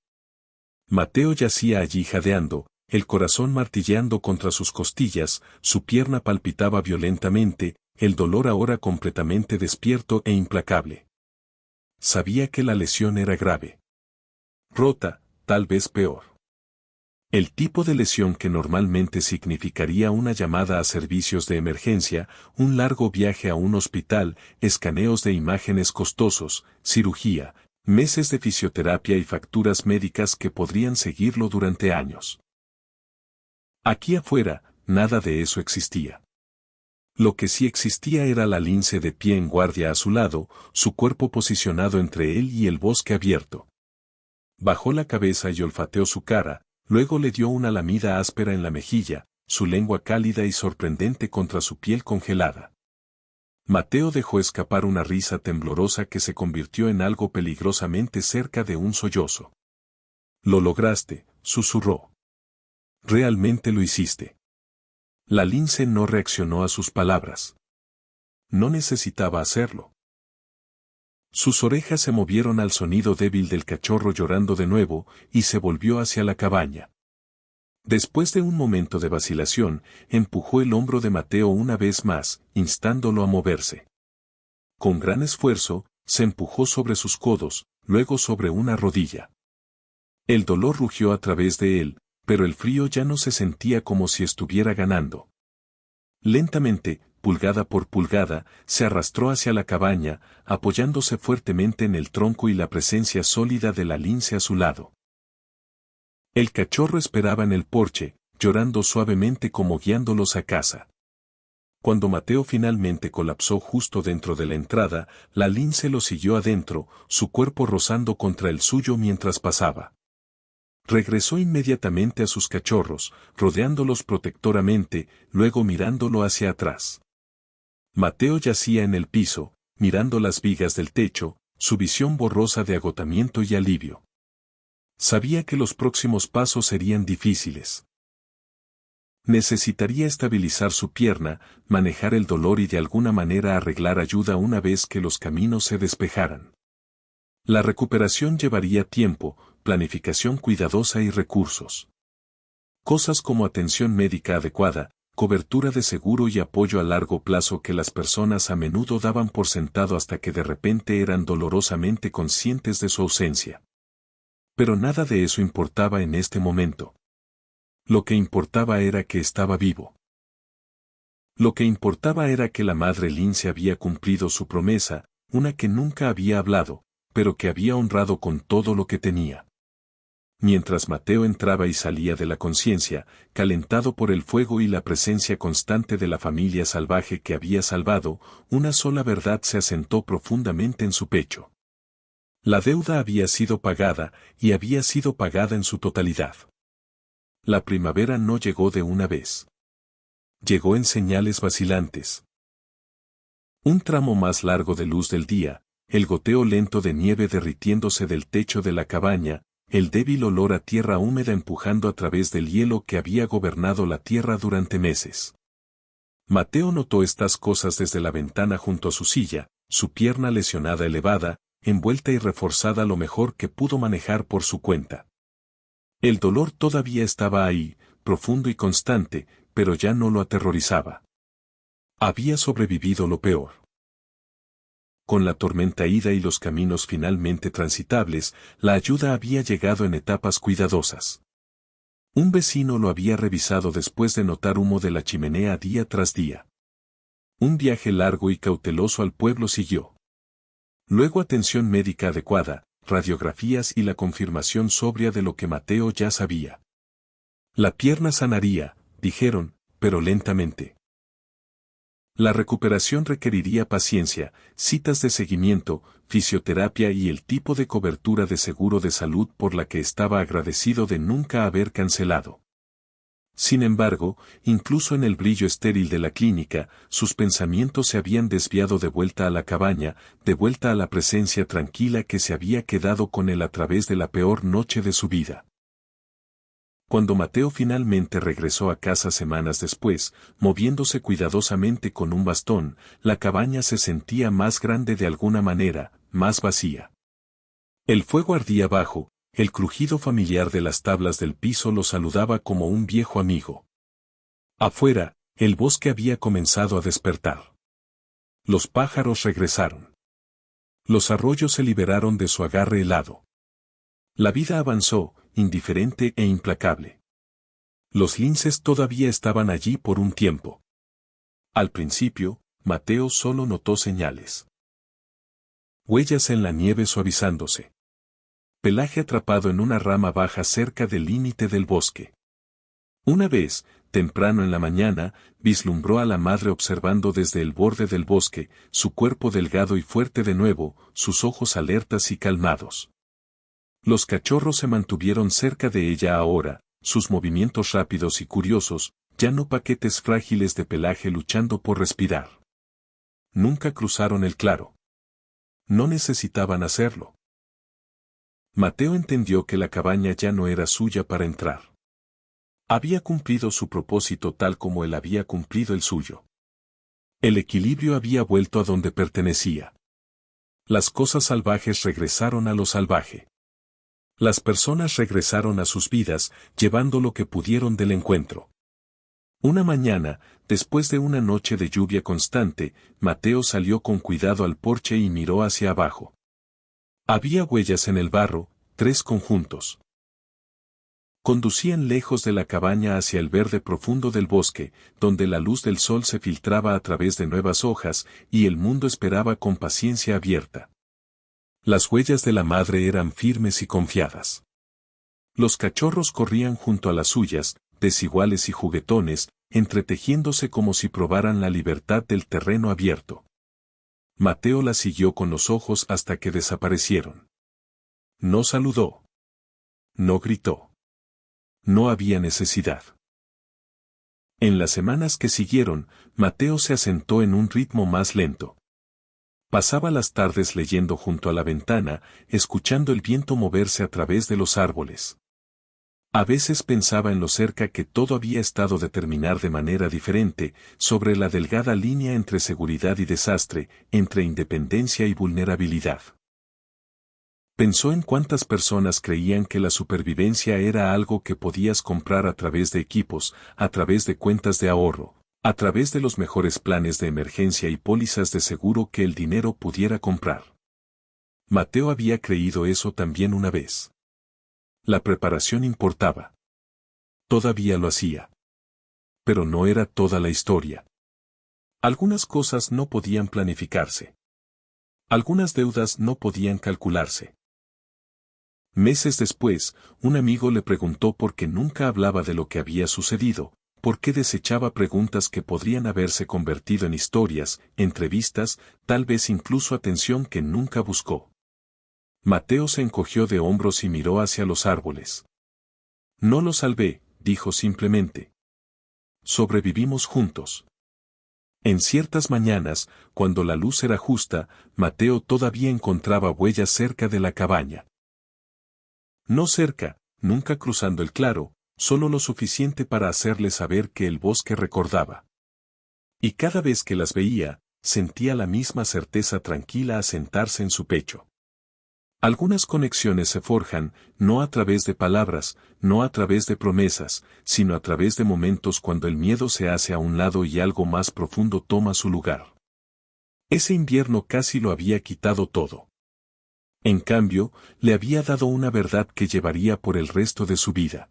S1: Mateo yacía allí jadeando, el corazón martilleando contra sus costillas, su pierna palpitaba violentamente, el dolor ahora completamente despierto e implacable. Sabía que la lesión era grave. Rota, tal vez peor. El tipo de lesión que normalmente significaría una llamada a servicios de emergencia, un largo viaje a un hospital, escaneos de imágenes costosos, cirugía, meses de fisioterapia y facturas médicas que podrían seguirlo durante años. Aquí afuera, nada de eso existía. Lo que sí existía era la lince de pie en guardia a su lado, su cuerpo posicionado entre él y el bosque abierto. Bajó la cabeza y olfateó su cara, luego le dio una lamida áspera en la mejilla, su lengua cálida y sorprendente contra su piel congelada. Mateo dejó escapar una risa temblorosa que se convirtió en algo peligrosamente cerca de un sollozo. «Lo lograste», susurró. «Realmente lo hiciste». La lince no reaccionó a sus palabras. No necesitaba hacerlo. Sus orejas se movieron al sonido débil del cachorro llorando de nuevo, y se volvió hacia la cabaña. Después de un momento de vacilación, empujó el hombro de Mateo una vez más, instándolo a moverse. Con gran esfuerzo, se empujó sobre sus codos, luego sobre una rodilla. El dolor rugió a través de él, pero el frío ya no se sentía como si estuviera ganando. Lentamente, pulgada por pulgada, se arrastró hacia la cabaña, apoyándose fuertemente en el tronco y la presencia sólida de la lince a su lado. El cachorro esperaba en el porche, llorando suavemente como guiándolos a casa. Cuando Mateo finalmente colapsó justo dentro de la entrada, la lince lo siguió adentro, su cuerpo rozando contra el suyo mientras pasaba. Regresó inmediatamente a sus cachorros, rodeándolos protectoramente, luego mirándolo hacia atrás. Mateo yacía en el piso, mirando las vigas del techo, su visión borrosa de agotamiento y alivio. Sabía que los próximos pasos serían difíciles. Necesitaría estabilizar su pierna, manejar el dolor y de alguna manera arreglar ayuda una vez que los caminos se despejaran. La recuperación llevaría tiempo, planificación cuidadosa y recursos. Cosas como atención médica adecuada, cobertura de seguro y apoyo a largo plazo que las personas a menudo daban por sentado hasta que de repente eran dolorosamente conscientes de su ausencia. Pero nada de eso importaba en este momento. Lo que importaba era que estaba vivo. Lo que importaba era que la madre Lindsay había cumplido su promesa, una que nunca había hablado, pero que había honrado con todo lo que tenía. Mientras Mateo entraba y salía de la conciencia, calentado por el fuego y la presencia constante de la familia salvaje que había salvado, una sola verdad se asentó profundamente en su pecho. La deuda había sido pagada, y había sido pagada en su totalidad. La primavera no llegó de una vez. Llegó en señales vacilantes. Un tramo más largo de luz del día, el goteo lento de nieve derritiéndose del techo de la cabaña, el débil olor a tierra húmeda empujando a través del hielo que había gobernado la tierra durante meses. Mateo notó estas cosas desde la ventana junto a su silla, su pierna lesionada elevada, envuelta y reforzada lo mejor que pudo manejar por su cuenta. El dolor todavía estaba ahí, profundo y constante, pero ya no lo aterrorizaba. Había sobrevivido lo peor. Con la tormenta ida y los caminos finalmente transitables, la ayuda había llegado en etapas cuidadosas. Un vecino lo había revisado después de notar humo de la chimenea día tras día. Un viaje largo y cauteloso al pueblo siguió. Luego atención médica adecuada, radiografías y la confirmación sobria de lo que Mateo ya sabía. La pierna sanaría, dijeron, pero lentamente. La recuperación requeriría paciencia, citas de seguimiento, fisioterapia y el tipo de cobertura de seguro de salud por la que estaba agradecido de nunca haber cancelado. Sin embargo, incluso en el brillo estéril de la clínica, sus pensamientos se habían desviado de vuelta a la cabaña, de vuelta a la presencia tranquila que se había quedado con él a través de la peor noche de su vida. Cuando Mateo finalmente regresó a casa semanas después, moviéndose cuidadosamente con un bastón, la cabaña se sentía más grande de alguna manera, más vacía. El fuego ardía abajo, el crujido familiar de las tablas del piso lo saludaba como un viejo amigo. Afuera, el bosque había comenzado a despertar. Los pájaros regresaron. Los arroyos se liberaron de su agarre helado. La vida avanzó, indiferente e implacable. Los linces todavía estaban allí por un tiempo. Al principio, Mateo solo notó señales. Huellas en la nieve suavizándose. Pelaje atrapado en una rama baja cerca del límite del bosque. Una vez, temprano en la mañana, vislumbró a la madre observando desde el borde del bosque, su cuerpo delgado y fuerte de nuevo, sus ojos alertas y calmados. Los cachorros se mantuvieron cerca de ella ahora, sus movimientos rápidos y curiosos, ya no paquetes frágiles de pelaje luchando por respirar. Nunca cruzaron el claro. No necesitaban hacerlo. Mateo entendió que la cabaña ya no era suya para entrar. Había cumplido su propósito tal como él había cumplido el suyo. El equilibrio había vuelto a donde pertenecía. Las cosas salvajes regresaron a lo salvaje. Las personas regresaron a sus vidas, llevando lo que pudieron del encuentro. Una mañana, después de una noche de lluvia constante, Mateo salió con cuidado al porche y miró hacia abajo. Había huellas en el barro, 3 conjuntos. Conducían lejos de la cabaña hacia el verde profundo del bosque, donde la luz del sol se filtraba a través de nuevas hojas, y el mundo esperaba con paciencia abierta. Las huellas de la madre eran firmes y confiadas. Los cachorros corrían junto a las suyas, desiguales y juguetones, entretejiéndose como si probaran la libertad del terreno abierto. Mateo la siguió con los ojos hasta que desaparecieron. No saludó. No gritó. No había necesidad. En las semanas que siguieron, Mateo se asentó en un ritmo más lento. Pasaba las tardes leyendo junto a la ventana, escuchando el viento moverse a través de los árboles. A veces pensaba en lo cerca que todo había estado de terminar de manera diferente, sobre la delgada línea entre seguridad y desastre, entre independencia y vulnerabilidad. Pensó en cuántas personas creían que la supervivencia era algo que podías comprar a través de equipos, a través de cuentas de ahorro, a través de los mejores planes de emergencia y pólizas de seguro que el dinero pudiera comprar. Mateo había creído eso también una vez. La preparación importaba. Todavía lo hacía. Pero no era toda la historia. Algunas cosas no podían planificarse. Algunas deudas no podían calcularse. Meses después, un amigo le preguntó por qué nunca hablaba de lo que había sucedido, por qué desechaba preguntas que podrían haberse convertido en historias, entrevistas, tal vez incluso atención que nunca buscó. Mateo se encogió de hombros y miró hacia los árboles. No lo salvé, dijo simplemente. Sobrevivimos juntos. En ciertas mañanas, cuando la luz era justa, Mateo todavía encontraba huellas cerca de la cabaña. No cerca, nunca cruzando el claro, solo lo suficiente para hacerle saber que el bosque recordaba. Y cada vez que las veía, sentía la misma certeza tranquila asentarse en su pecho. Algunas conexiones se forjan, no a través de palabras, no a través de promesas, sino a través de momentos cuando el miedo se hace a un lado y algo más profundo toma su lugar. Ese invierno casi lo había quitado todo. En cambio, le había dado una verdad que llevaría por el resto de su vida.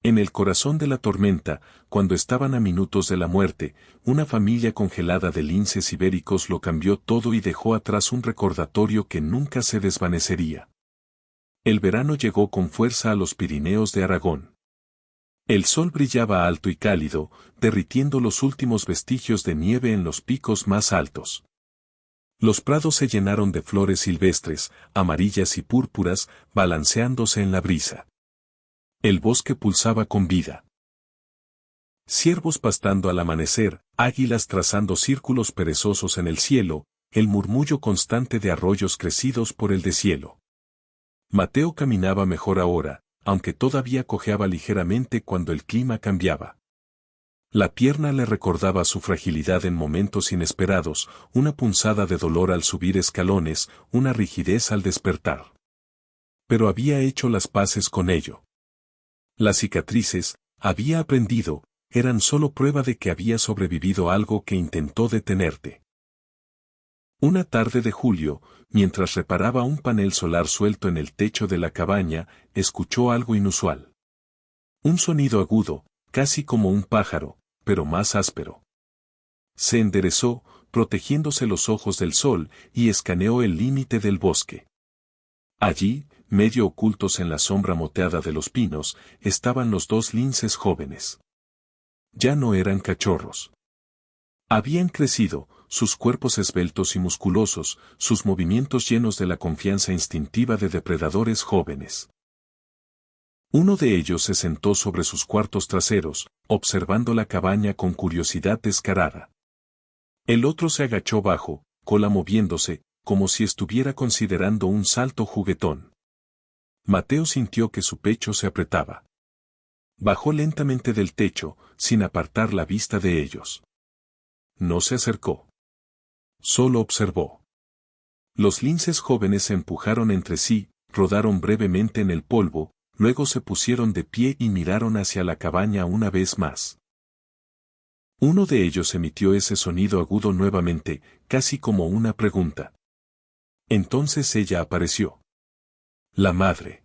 S1: En el corazón de la tormenta, cuando estaban a minutos de la muerte, una familia congelada de linces ibéricos lo cambió todo y dejó atrás un recordatorio que nunca se desvanecería. El verano llegó con fuerza a los Pirineos de Aragón. El sol brillaba alto y cálido, derritiendo los últimos vestigios de nieve en los picos más altos. Los prados se llenaron de flores silvestres, amarillas y púrpuras, balanceándose en la brisa. El bosque pulsaba con vida. Ciervos pastando al amanecer, águilas trazando círculos perezosos en el cielo, el murmullo constante de arroyos crecidos por el deshielo. Mateo caminaba mejor ahora, aunque todavía cojeaba ligeramente cuando el clima cambiaba. La pierna le recordaba su fragilidad en momentos inesperados, una punzada de dolor al subir escalones, una rigidez al despertar. Pero había hecho las paces con ello. Las cicatrices, había aprendido, eran solo prueba de que había sobrevivido algo que intentó detenerte. Una tarde de julio, mientras reparaba un panel solar suelto en el techo de la cabaña, escuchó algo inusual. Un sonido agudo, casi como un pájaro, pero más áspero. Se enderezó, protegiéndose los ojos del sol, y escaneó el límite del bosque. Allí, medio ocultos en la sombra moteada de los pinos, estaban los dos linces jóvenes. Ya no eran cachorros. Habían crecido, sus cuerpos esbeltos y musculosos, sus movimientos llenos de la confianza instintiva de depredadores jóvenes. Uno de ellos se sentó sobre sus cuartos traseros, observando la cabaña con curiosidad descarada. El otro se agachó bajo, cola moviéndose, como si estuviera considerando un salto juguetón. Mateo sintió que su pecho se apretaba. Bajó lentamente del techo, sin apartar la vista de ellos. No se acercó. Solo observó. Los linces jóvenes se empujaron entre sí, rodaron brevemente en el polvo, luego se pusieron de pie y miraron hacia la cabaña una vez más. Uno de ellos emitió ese sonido agudo nuevamente, casi como una pregunta. Entonces ella apareció. La madre.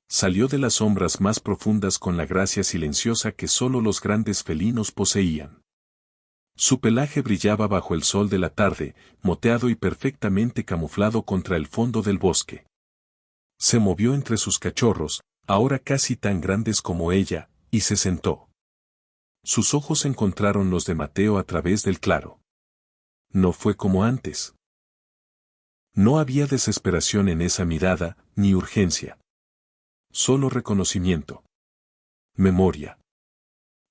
S1: Salió de las sombras más profundas con la gracia silenciosa que solo los grandes felinos poseían. Su pelaje brillaba bajo el sol de la tarde, moteado y perfectamente camuflado contra el fondo del bosque. Se movió entre sus cachorros, ahora casi tan grandes como ella, y se sentó. Sus ojos encontraron los de Mateo a través del claro. No fue como antes. No había desesperación en esa mirada, ni urgencia. Solo reconocimiento. Memoria.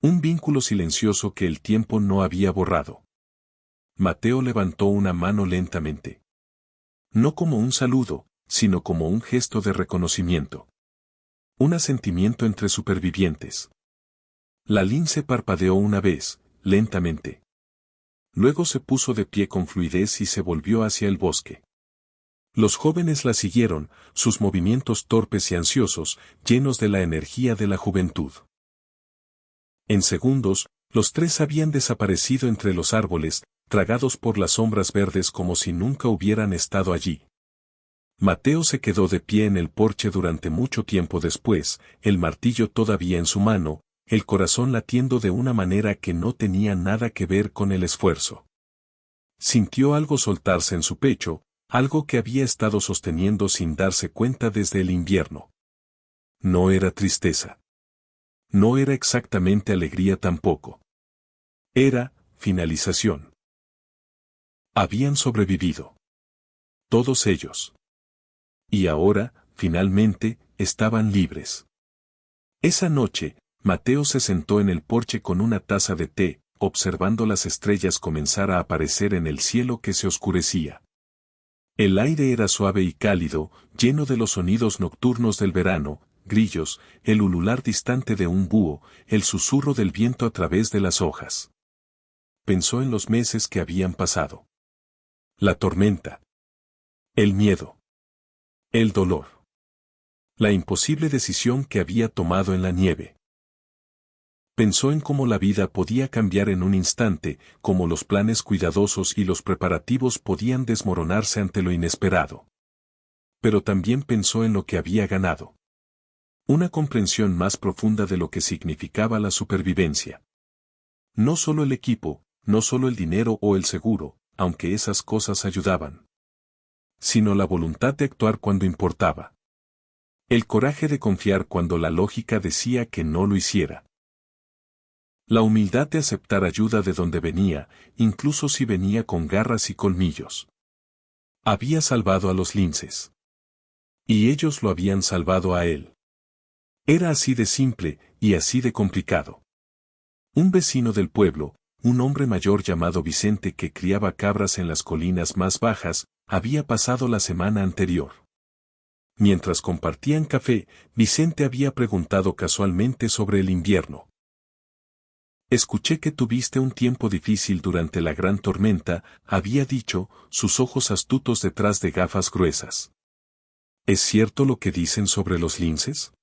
S1: Un vínculo silencioso que el tiempo no había borrado. Mateo levantó una mano lentamente. No como un saludo, sino como un gesto de reconocimiento. Un asentimiento entre supervivientes. La lince parpadeó una vez, lentamente. Luego se puso de pie con fluidez y se volvió hacia el bosque. Los jóvenes la siguieron, sus movimientos torpes y ansiosos, llenos de la energía de la juventud. En segundos, los tres habían desaparecido entre los árboles, tragados por las sombras verdes como si nunca hubieran estado allí. Mateo se quedó de pie en el porche durante mucho tiempo después, el martillo todavía en su mano, el corazón latiendo de una manera que no tenía nada que ver con el esfuerzo. Sintió algo soltarse en su pecho, algo que había estado sosteniendo sin darse cuenta desde el invierno. No era tristeza. No era exactamente alegría tampoco. Era finalización. Habían sobrevivido. Todos ellos. Y ahora, finalmente, estaban libres. Esa noche, Mateo se sentó en el porche con una taza de té, observando las estrellas comenzar a aparecer en el cielo que se oscurecía. El aire era suave y cálido, lleno de los sonidos nocturnos del verano, grillos, el ulular distante de un búho, el susurro del viento a través de las hojas. Pensó en los meses que habían pasado. La tormenta. El miedo. El dolor. La imposible decisión que había tomado en la nieve. Pensó en cómo la vida podía cambiar en un instante, cómo los planes cuidadosos y los preparativos podían desmoronarse ante lo inesperado. Pero también pensó en lo que había ganado. Una comprensión más profunda de lo que significaba la supervivencia. No solo el equipo, no solo el dinero o el seguro, aunque esas cosas ayudaban. Sino la voluntad de actuar cuando importaba. El coraje de confiar cuando la lógica decía que no lo hiciera. La humildad de aceptar ayuda de donde venía, incluso si venía con garras y colmillos. Había salvado a los linces. Y ellos lo habían salvado a él. Era así de simple, y así de complicado. Un vecino del pueblo, un hombre mayor llamado Vicente que criaba cabras en las colinas más bajas, había pasado la semana anterior. Mientras compartían café, Vicente había preguntado casualmente sobre el invierno. Escuché que tuviste un tiempo difícil durante la gran tormenta, había dicho, sus ojos astutos detrás de gafas gruesas. ¿Es cierto lo que dicen sobre los linces?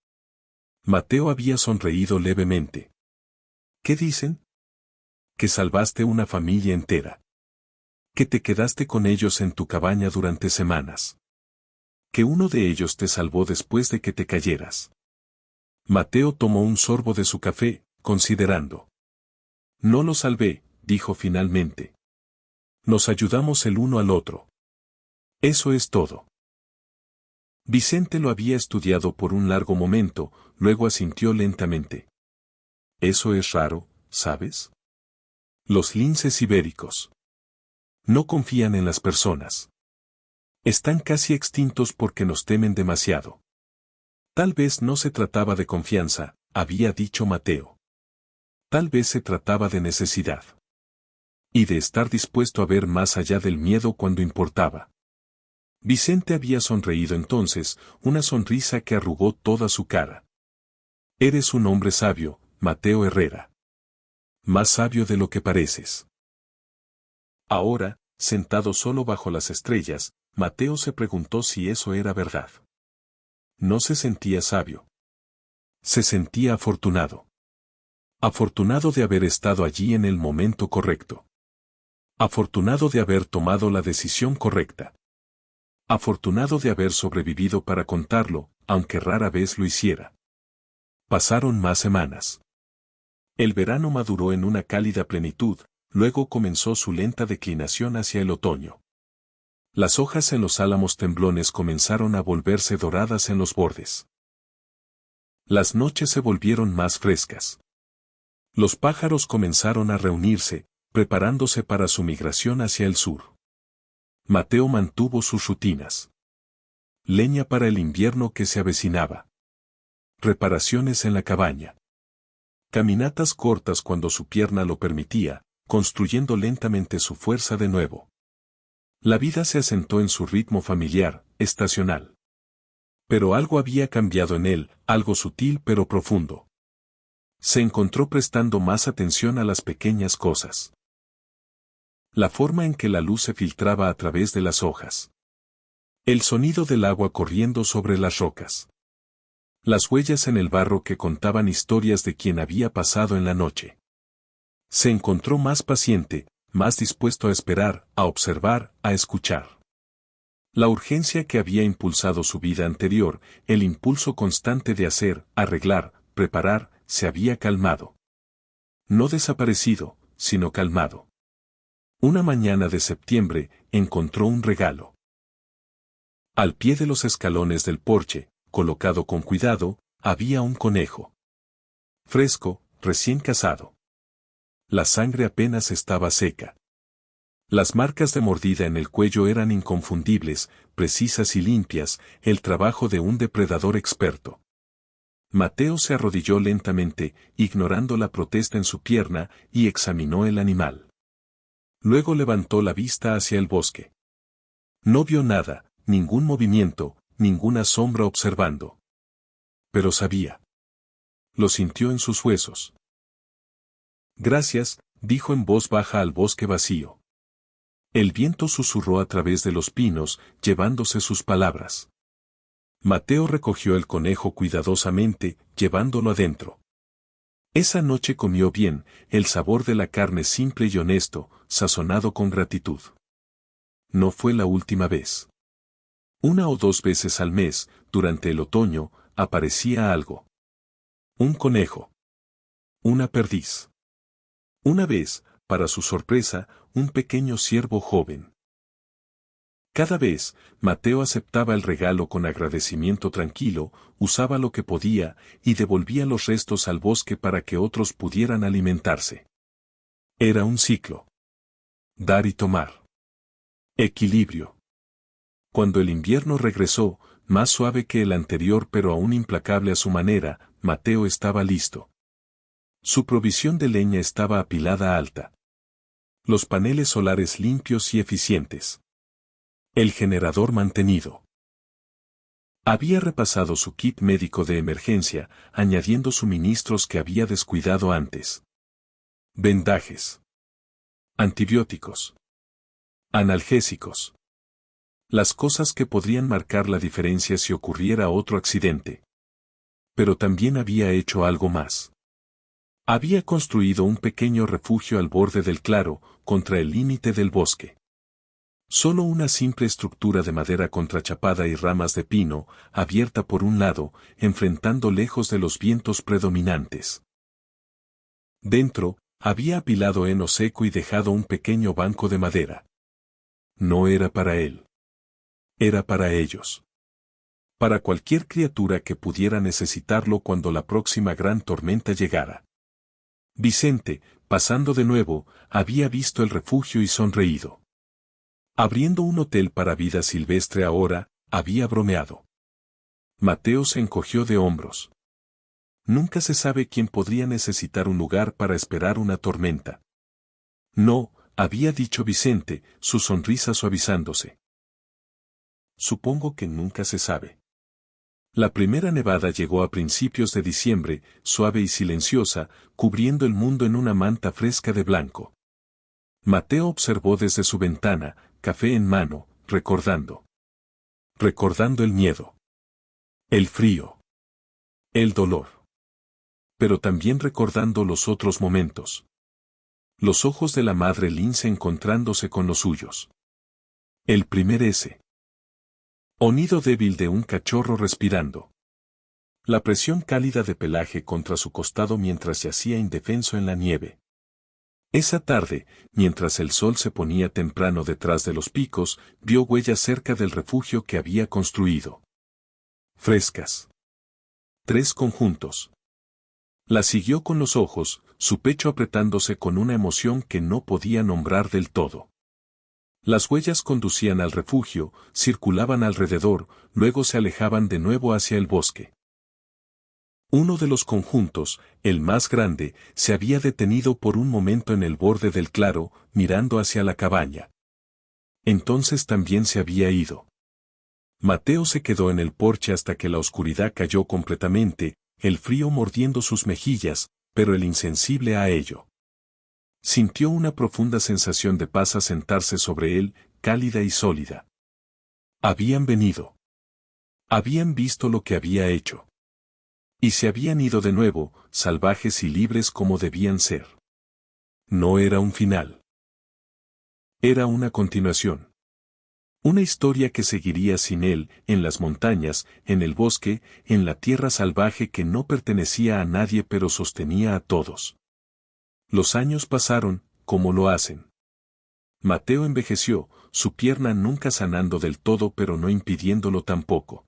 S1: Mateo había sonreído levemente. ¿Qué dicen? Que salvaste una familia entera. Que te quedaste con ellos en tu cabaña durante semanas. Que uno de ellos te salvó después de que te cayeras. Mateo tomó un sorbo de su café, considerando. No lo salvé, dijo finalmente. Nos ayudamos el uno al otro. Eso es todo. Vicente lo había estudiado por un largo momento, luego asintió lentamente. Eso es raro, ¿sabes? Los linces ibéricos. No confían en las personas. Están casi extintos porque nos temen demasiado. Tal vez no se trataba de confianza, había dicho Mateo. Tal vez se trataba de necesidad. Y de estar dispuesto a ver más allá del miedo cuando importaba. Vicente había sonreído entonces, una sonrisa que arrugó toda su cara. Eres un hombre sabio, Mateo Herrera. Más sabio de lo que pareces. Ahora, sentado solo bajo las estrellas, Mateo se preguntó si eso era verdad. No se sentía sabio. Se sentía afortunado. Afortunado de haber estado allí en el momento correcto. Afortunado de haber tomado la decisión correcta. Afortunado de haber sobrevivido para contarlo, aunque rara vez lo hiciera. Pasaron más semanas. El verano maduró en una cálida plenitud, luego comenzó su lenta declinación hacia el otoño. Las hojas en los álamos temblones comenzaron a volverse doradas en los bordes. Las noches se volvieron más frescas. Los pájaros comenzaron a reunirse, preparándose para su migración hacia el sur. Mateo mantuvo sus rutinas. Leña para el invierno que se avecinaba. Reparaciones en la cabaña. Caminatas cortas cuando su pierna lo permitía, construyendo lentamente su fuerza de nuevo. La vida se asentó en su ritmo familiar, estacional. Pero algo había cambiado en él, algo sutil pero profundo. Se encontró prestando más atención a las pequeñas cosas. La forma en que la luz se filtraba a través de las hojas. El sonido del agua corriendo sobre las rocas. Las huellas en el barro que contaban historias de quien había pasado en la noche. Se encontró más paciente, más dispuesto a esperar, a observar, a escuchar. La urgencia que había impulsado su vida anterior, el impulso constante de hacer, arreglar, preparar, se había calmado. No desaparecido, sino calmado. Una mañana de septiembre, encontró un regalo. Al pie de los escalones del porche, colocado con cuidado, había un conejo. Fresco, recién cazado. La sangre apenas estaba seca. Las marcas de mordida en el cuello eran inconfundibles, precisas y limpias, el trabajo de un depredador experto. Mateo se arrodilló lentamente, ignorando la protesta en su pierna, y examinó el animal. Luego levantó la vista hacia el bosque. No vio nada, ningún movimiento, ninguna sombra observando. Pero sabía. Lo sintió en sus huesos. Gracias, dijo en voz baja al bosque vacío. El viento susurró a través de los pinos, llevándose sus palabras. Mateo recogió el conejo cuidadosamente, llevándolo adentro. Esa noche comió bien, el sabor de la carne simple y honesto, sazonado con gratitud. No fue la última vez. 1 o 2 veces al mes, durante el otoño, aparecía algo. Un conejo. Una perdiz. Una vez, para su sorpresa, un pequeño ciervo joven. Cada vez, Mateo aceptaba el regalo con agradecimiento tranquilo, usaba lo que podía, y devolvía los restos al bosque para que otros pudieran alimentarse. Era un ciclo. Dar y tomar. Equilibrio. Cuando el invierno regresó, más suave que el anterior pero aún implacable a su manera, Mateo estaba listo. Su provisión de leña estaba apilada alta. Los paneles solares limpios y eficientes. El generador mantenido. Había repasado su kit médico de emergencia, añadiendo suministros que había descuidado antes. Vendajes. Antibióticos. Analgésicos. Las cosas que podrían marcar la diferencia si ocurriera otro accidente. Pero también había hecho algo más. Había construido un pequeño refugio al borde del claro, contra el límite del bosque. Solo una simple estructura de madera contrachapada y ramas de pino, abierta por un lado, enfrentando lejos de los vientos predominantes. Dentro, había apilado heno seco y dejado un pequeño banco de madera. No era para él. Era para ellos. Para cualquier criatura que pudiera necesitarlo cuando la próxima gran tormenta llegara. Vicente, pasando de nuevo, había visto el refugio y sonreído. Abriendo un hotel para vida silvestre ahora, había bromeado. Mateo se encogió de hombros. Nunca se sabe quién podría necesitar un lugar para esperar una tormenta. No, había dicho Vicente, su sonrisa suavizándose. Supongo que nunca se sabe. La primera nevada llegó a principios de diciembre, suave y silenciosa, cubriendo el mundo en una manta fresca de blanco. Mateo observó desde su ventana, café en mano, recordando. Recordando el miedo. El frío. El dolor. Pero también recordando los otros momentos. Los ojos de la madre lince encontrándose con los suyos. El primer S. Sonido débil de un cachorro respirando. La presión cálida de pelaje contra su costado mientras yacía indefenso en la nieve. Esa tarde, mientras el sol se ponía temprano detrás de los picos, vio huellas cerca del refugio que había construido. Frescas. 3 conjuntos. La siguió con los ojos, su pecho apretándose con una emoción que no podía nombrar del todo. Las huellas conducían al refugio, circulaban alrededor, luego se alejaban de nuevo hacia el bosque. Uno de los conjuntos, el más grande, se había detenido por un momento en el borde del claro, mirando hacia la cabaña. Entonces también se había ido. Mateo se quedó en el porche hasta que la oscuridad cayó completamente, el frío mordiendo sus mejillas, pero el insensible a ello. Sintió una profunda sensación de paz sentarse sobre él, cálida y sólida. Habían venido. Habían visto lo que había hecho. Y se habían ido de nuevo, salvajes y libres como debían ser. No era un final. Era una continuación. Una historia que seguiría sin él, en las montañas, en el bosque, en la tierra salvaje que no pertenecía a nadie pero sostenía a todos. Los años pasaron, como lo hacen. Mateo envejeció, su pierna nunca sanando del todo pero no impidiéndolo tampoco.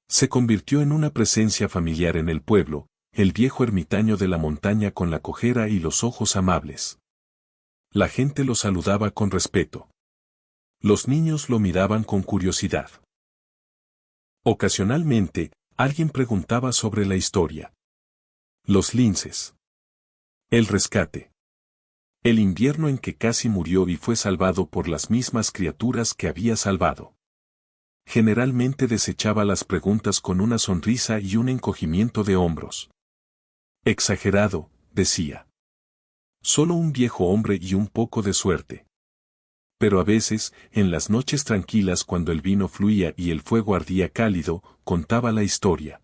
S1: Se convirtió en una presencia familiar en el pueblo, el viejo ermitaño de la montaña con la cojera y los ojos amables. La gente lo saludaba con respeto. Los niños lo miraban con curiosidad. Ocasionalmente, alguien preguntaba sobre la historia. Los linces. El rescate. El invierno en que casi murió y fue salvado por las mismas criaturas que había salvado. Generalmente desechaba las preguntas con una sonrisa y un encogimiento de hombros. Exagerado, decía. Solo un viejo hombre y un poco de suerte. Pero a veces, en las noches tranquilas cuando el vino fluía y el fuego ardía cálido, contaba la historia.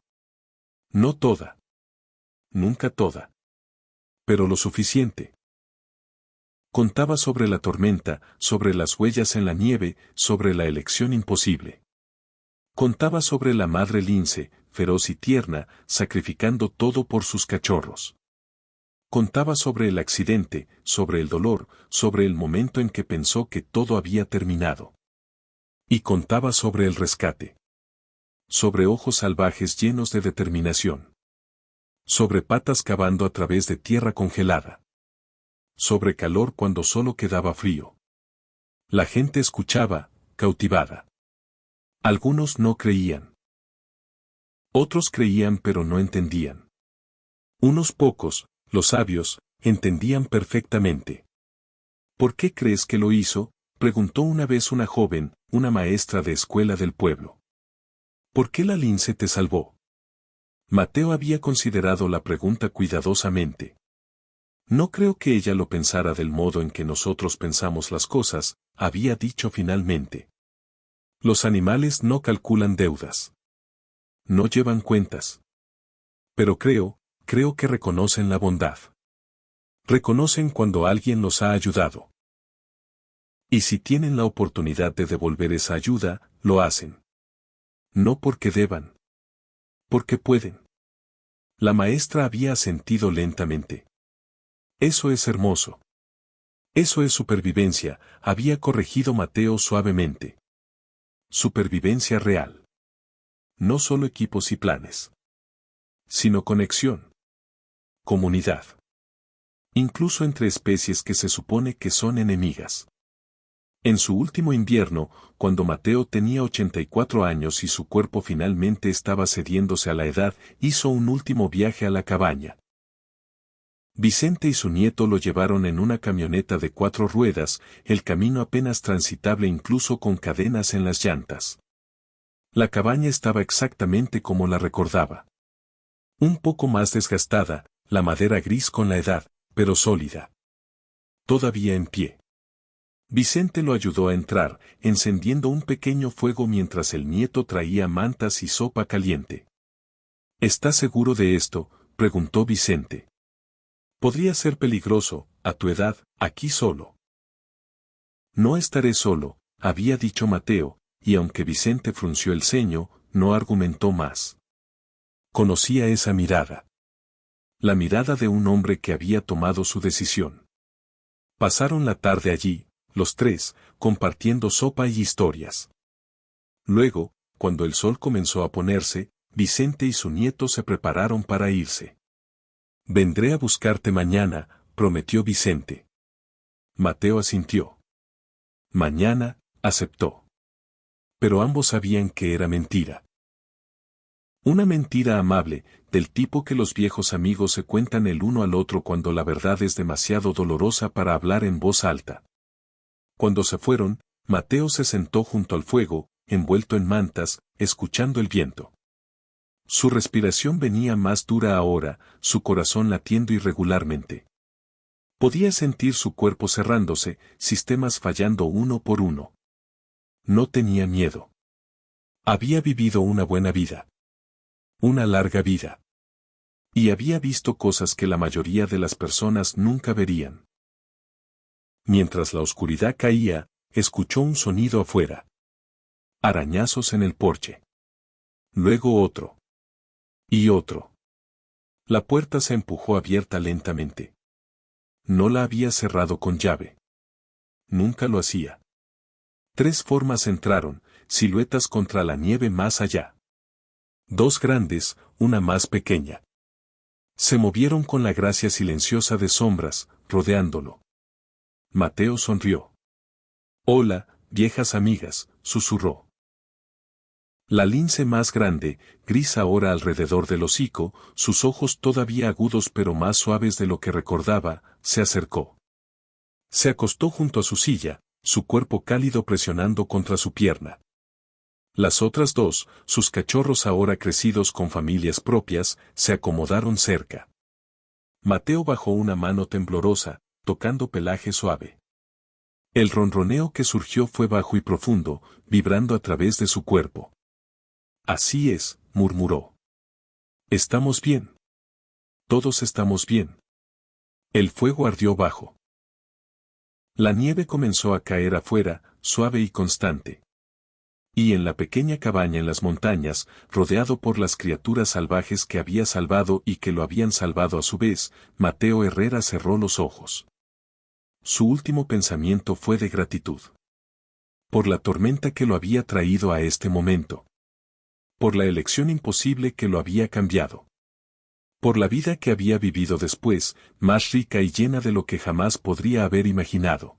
S1: No toda. Nunca toda. Pero lo suficiente. Contaba sobre la tormenta, sobre las huellas en la nieve, sobre la elección imposible. Contaba sobre la madre lince, feroz y tierna, sacrificando todo por sus cachorros. Contaba sobre el accidente, sobre el dolor, sobre el momento en que pensó que todo había terminado. Y contaba sobre el rescate. Sobre ojos salvajes llenos de determinación. Sobre patas cavando a través de tierra congelada. Sobre calor cuando solo quedaba frío. La gente escuchaba, cautivada. Algunos no creían. Otros creían pero no entendían. Unos pocos, los sabios, entendían perfectamente. ¿Por qué crees que lo hizo?, preguntó una vez una joven, una maestra de escuela del pueblo. ¿Por qué la lince te salvó? Mateo había considerado la pregunta cuidadosamente. No creo que ella lo pensara del modo en que nosotros pensamos las cosas, había dicho finalmente. Los animales no calculan deudas. No llevan cuentas. Pero creo que reconocen la bondad. Reconocen cuando alguien los ha ayudado. Y si tienen la oportunidad de devolver esa ayuda, lo hacen. No porque deban. Porque pueden. La maestra había asentido lentamente. Eso es hermoso. Eso es supervivencia, había corregido Mateo suavemente. Supervivencia real. No solo equipos y planes. Sino conexión. Comunidad. Incluso entre especies que se supone que son enemigas. En su último invierno, cuando Mateo tenía 84 años y su cuerpo finalmente estaba cediéndose a la edad, hizo un último viaje a la cabaña. Vicente y su nieto lo llevaron en una camioneta de 4 ruedas, el camino apenas transitable incluso con cadenas en las llantas. La cabaña estaba exactamente como la recordaba. Un poco más desgastada, la madera gris con la edad, pero sólida. Todavía en pie. Vicente lo ayudó a entrar, encendiendo un pequeño fuego mientras el nieto traía mantas y sopa caliente. ¿Estás seguro de esto?, preguntó Vicente. Podría ser peligroso, a tu edad, aquí solo. No estaré solo, había dicho Mateo, y aunque Vicente frunció el ceño, no argumentó más. Conocía esa mirada. La mirada de un hombre que había tomado su decisión. Pasaron la tarde allí, los tres, compartiendo sopa y historias. Luego, cuando el sol comenzó a ponerse, Vicente y su nieto se prepararon para irse. Vendré a buscarte mañana, prometió Vicente. Mateo asintió. Mañana, aceptó. Pero ambos sabían que era mentira. Una mentira amable, del tipo que los viejos amigos se cuentan el uno al otro cuando la verdad es demasiado dolorosa para hablar en voz alta. Cuando se fueron, Mateo se sentó junto al fuego, envuelto en mantas, escuchando el viento. Su respiración venía más dura ahora, su corazón latiendo irregularmente. Podía sentir su cuerpo cerrándose, sistemas fallando uno por uno. No tenía miedo. Había vivido una buena vida. Una larga vida. Y había visto cosas que la mayoría de las personas nunca verían. Mientras la oscuridad caía, escuchó un sonido afuera. Arañazos en el porche. Luego otro. Y otro. La puerta se empujó abierta lentamente. No la había cerrado con llave. Nunca lo hacía. 3 formas entraron, siluetas contra la nieve más allá. 2 grandes, una más pequeña. Se movieron con la gracia silenciosa de sombras, rodeándolo. Mateo sonrió. «Hola, viejas amigas», susurró. La lince más grande, gris ahora alrededor del hocico, sus ojos todavía agudos pero más suaves de lo que recordaba, se acercó. Se acostó junto a su silla, su cuerpo cálido presionando contra su pierna. Las otras 2, sus cachorros ahora crecidos con familias propias, se acomodaron cerca. Mateo bajó una mano temblorosa, tocando pelaje suave. El ronroneo que surgió fue bajo y profundo, vibrando a través de su cuerpo. «Así es», murmuró. «Estamos bien. Todos estamos bien». El fuego ardió bajo. La nieve comenzó a caer afuera, suave y constante. Y en la pequeña cabaña en las montañas, rodeado por las criaturas salvajes que había salvado y que lo habían salvado a su vez, Mateo Herrera cerró los ojos. Su último pensamiento fue de gratitud. Por la tormenta que lo había traído a este momento. Por la elección imposible que lo había cambiado. Por la vida que había vivido después, más rica y llena de lo que jamás podría haber imaginado.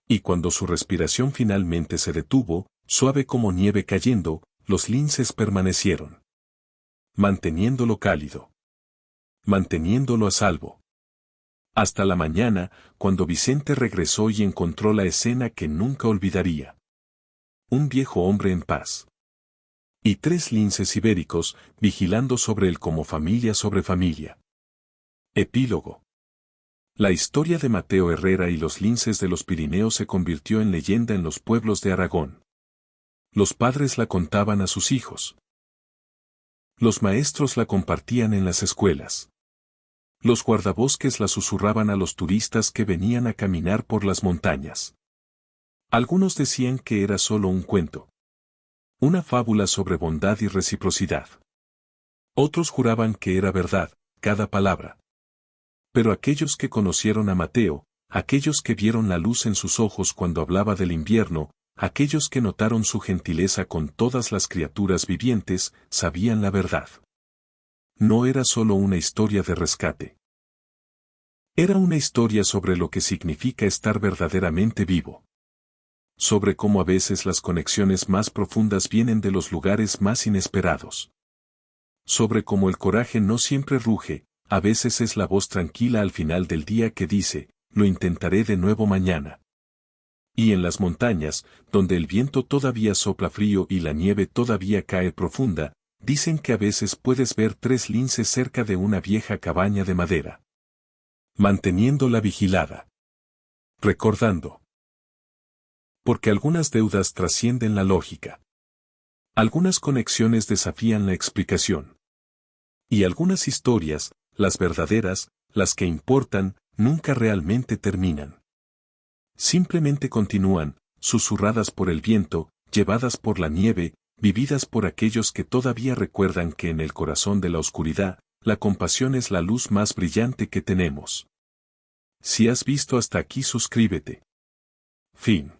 S1: Y cuando su respiración finalmente se detuvo, suave como nieve cayendo, los linces permanecieron. Manteniéndolo cálido. Manteniéndolo a salvo. Hasta la mañana, cuando Vicente regresó y encontró la escena que nunca olvidaría. Un viejo hombre en paz. Y 3 linces ibéricos, vigilando sobre él como familia sobre familia. Epílogo. La historia de Mateo Herrera y los linces de los Pirineos se convirtió en leyenda en los pueblos de Aragón. Los padres la contaban a sus hijos. Los maestros la compartían en las escuelas. Los guardabosques la susurraban a los turistas que venían a caminar por las montañas. Algunos decían que era solo un cuento. Una fábula sobre bondad y reciprocidad. Otros juraban que era verdad, cada palabra. Pero aquellos que conocieron a Mateo, aquellos que vieron la luz en sus ojos cuando hablaba del invierno, aquellos que notaron su gentileza con todas las criaturas vivientes, sabían la verdad. No era solo una historia de rescate. Era una historia sobre lo que significa estar verdaderamente vivo. Sobre cómo a veces las conexiones más profundas vienen de los lugares más inesperados. Sobre cómo el coraje no siempre ruge, a veces es la voz tranquila al final del día que dice, lo intentaré de nuevo mañana. Y en las montañas, donde el viento todavía sopla frío y la nieve todavía cae profunda, dicen que a veces puedes ver 3 linces cerca de una vieja cabaña de madera. Manteniéndola vigilada. Recordando. Porque algunas deudas trascienden la lógica. Algunas conexiones desafían la explicación. Y algunas historias, las verdaderas, las que importan, nunca realmente terminan. Simplemente continúan, susurradas por el viento, llevadas por la nieve, vividas por aquellos que todavía recuerdan que en el corazón de la oscuridad, la compasión es la luz más brillante que tenemos. Si has visto hasta aquí, suscríbete. Fin.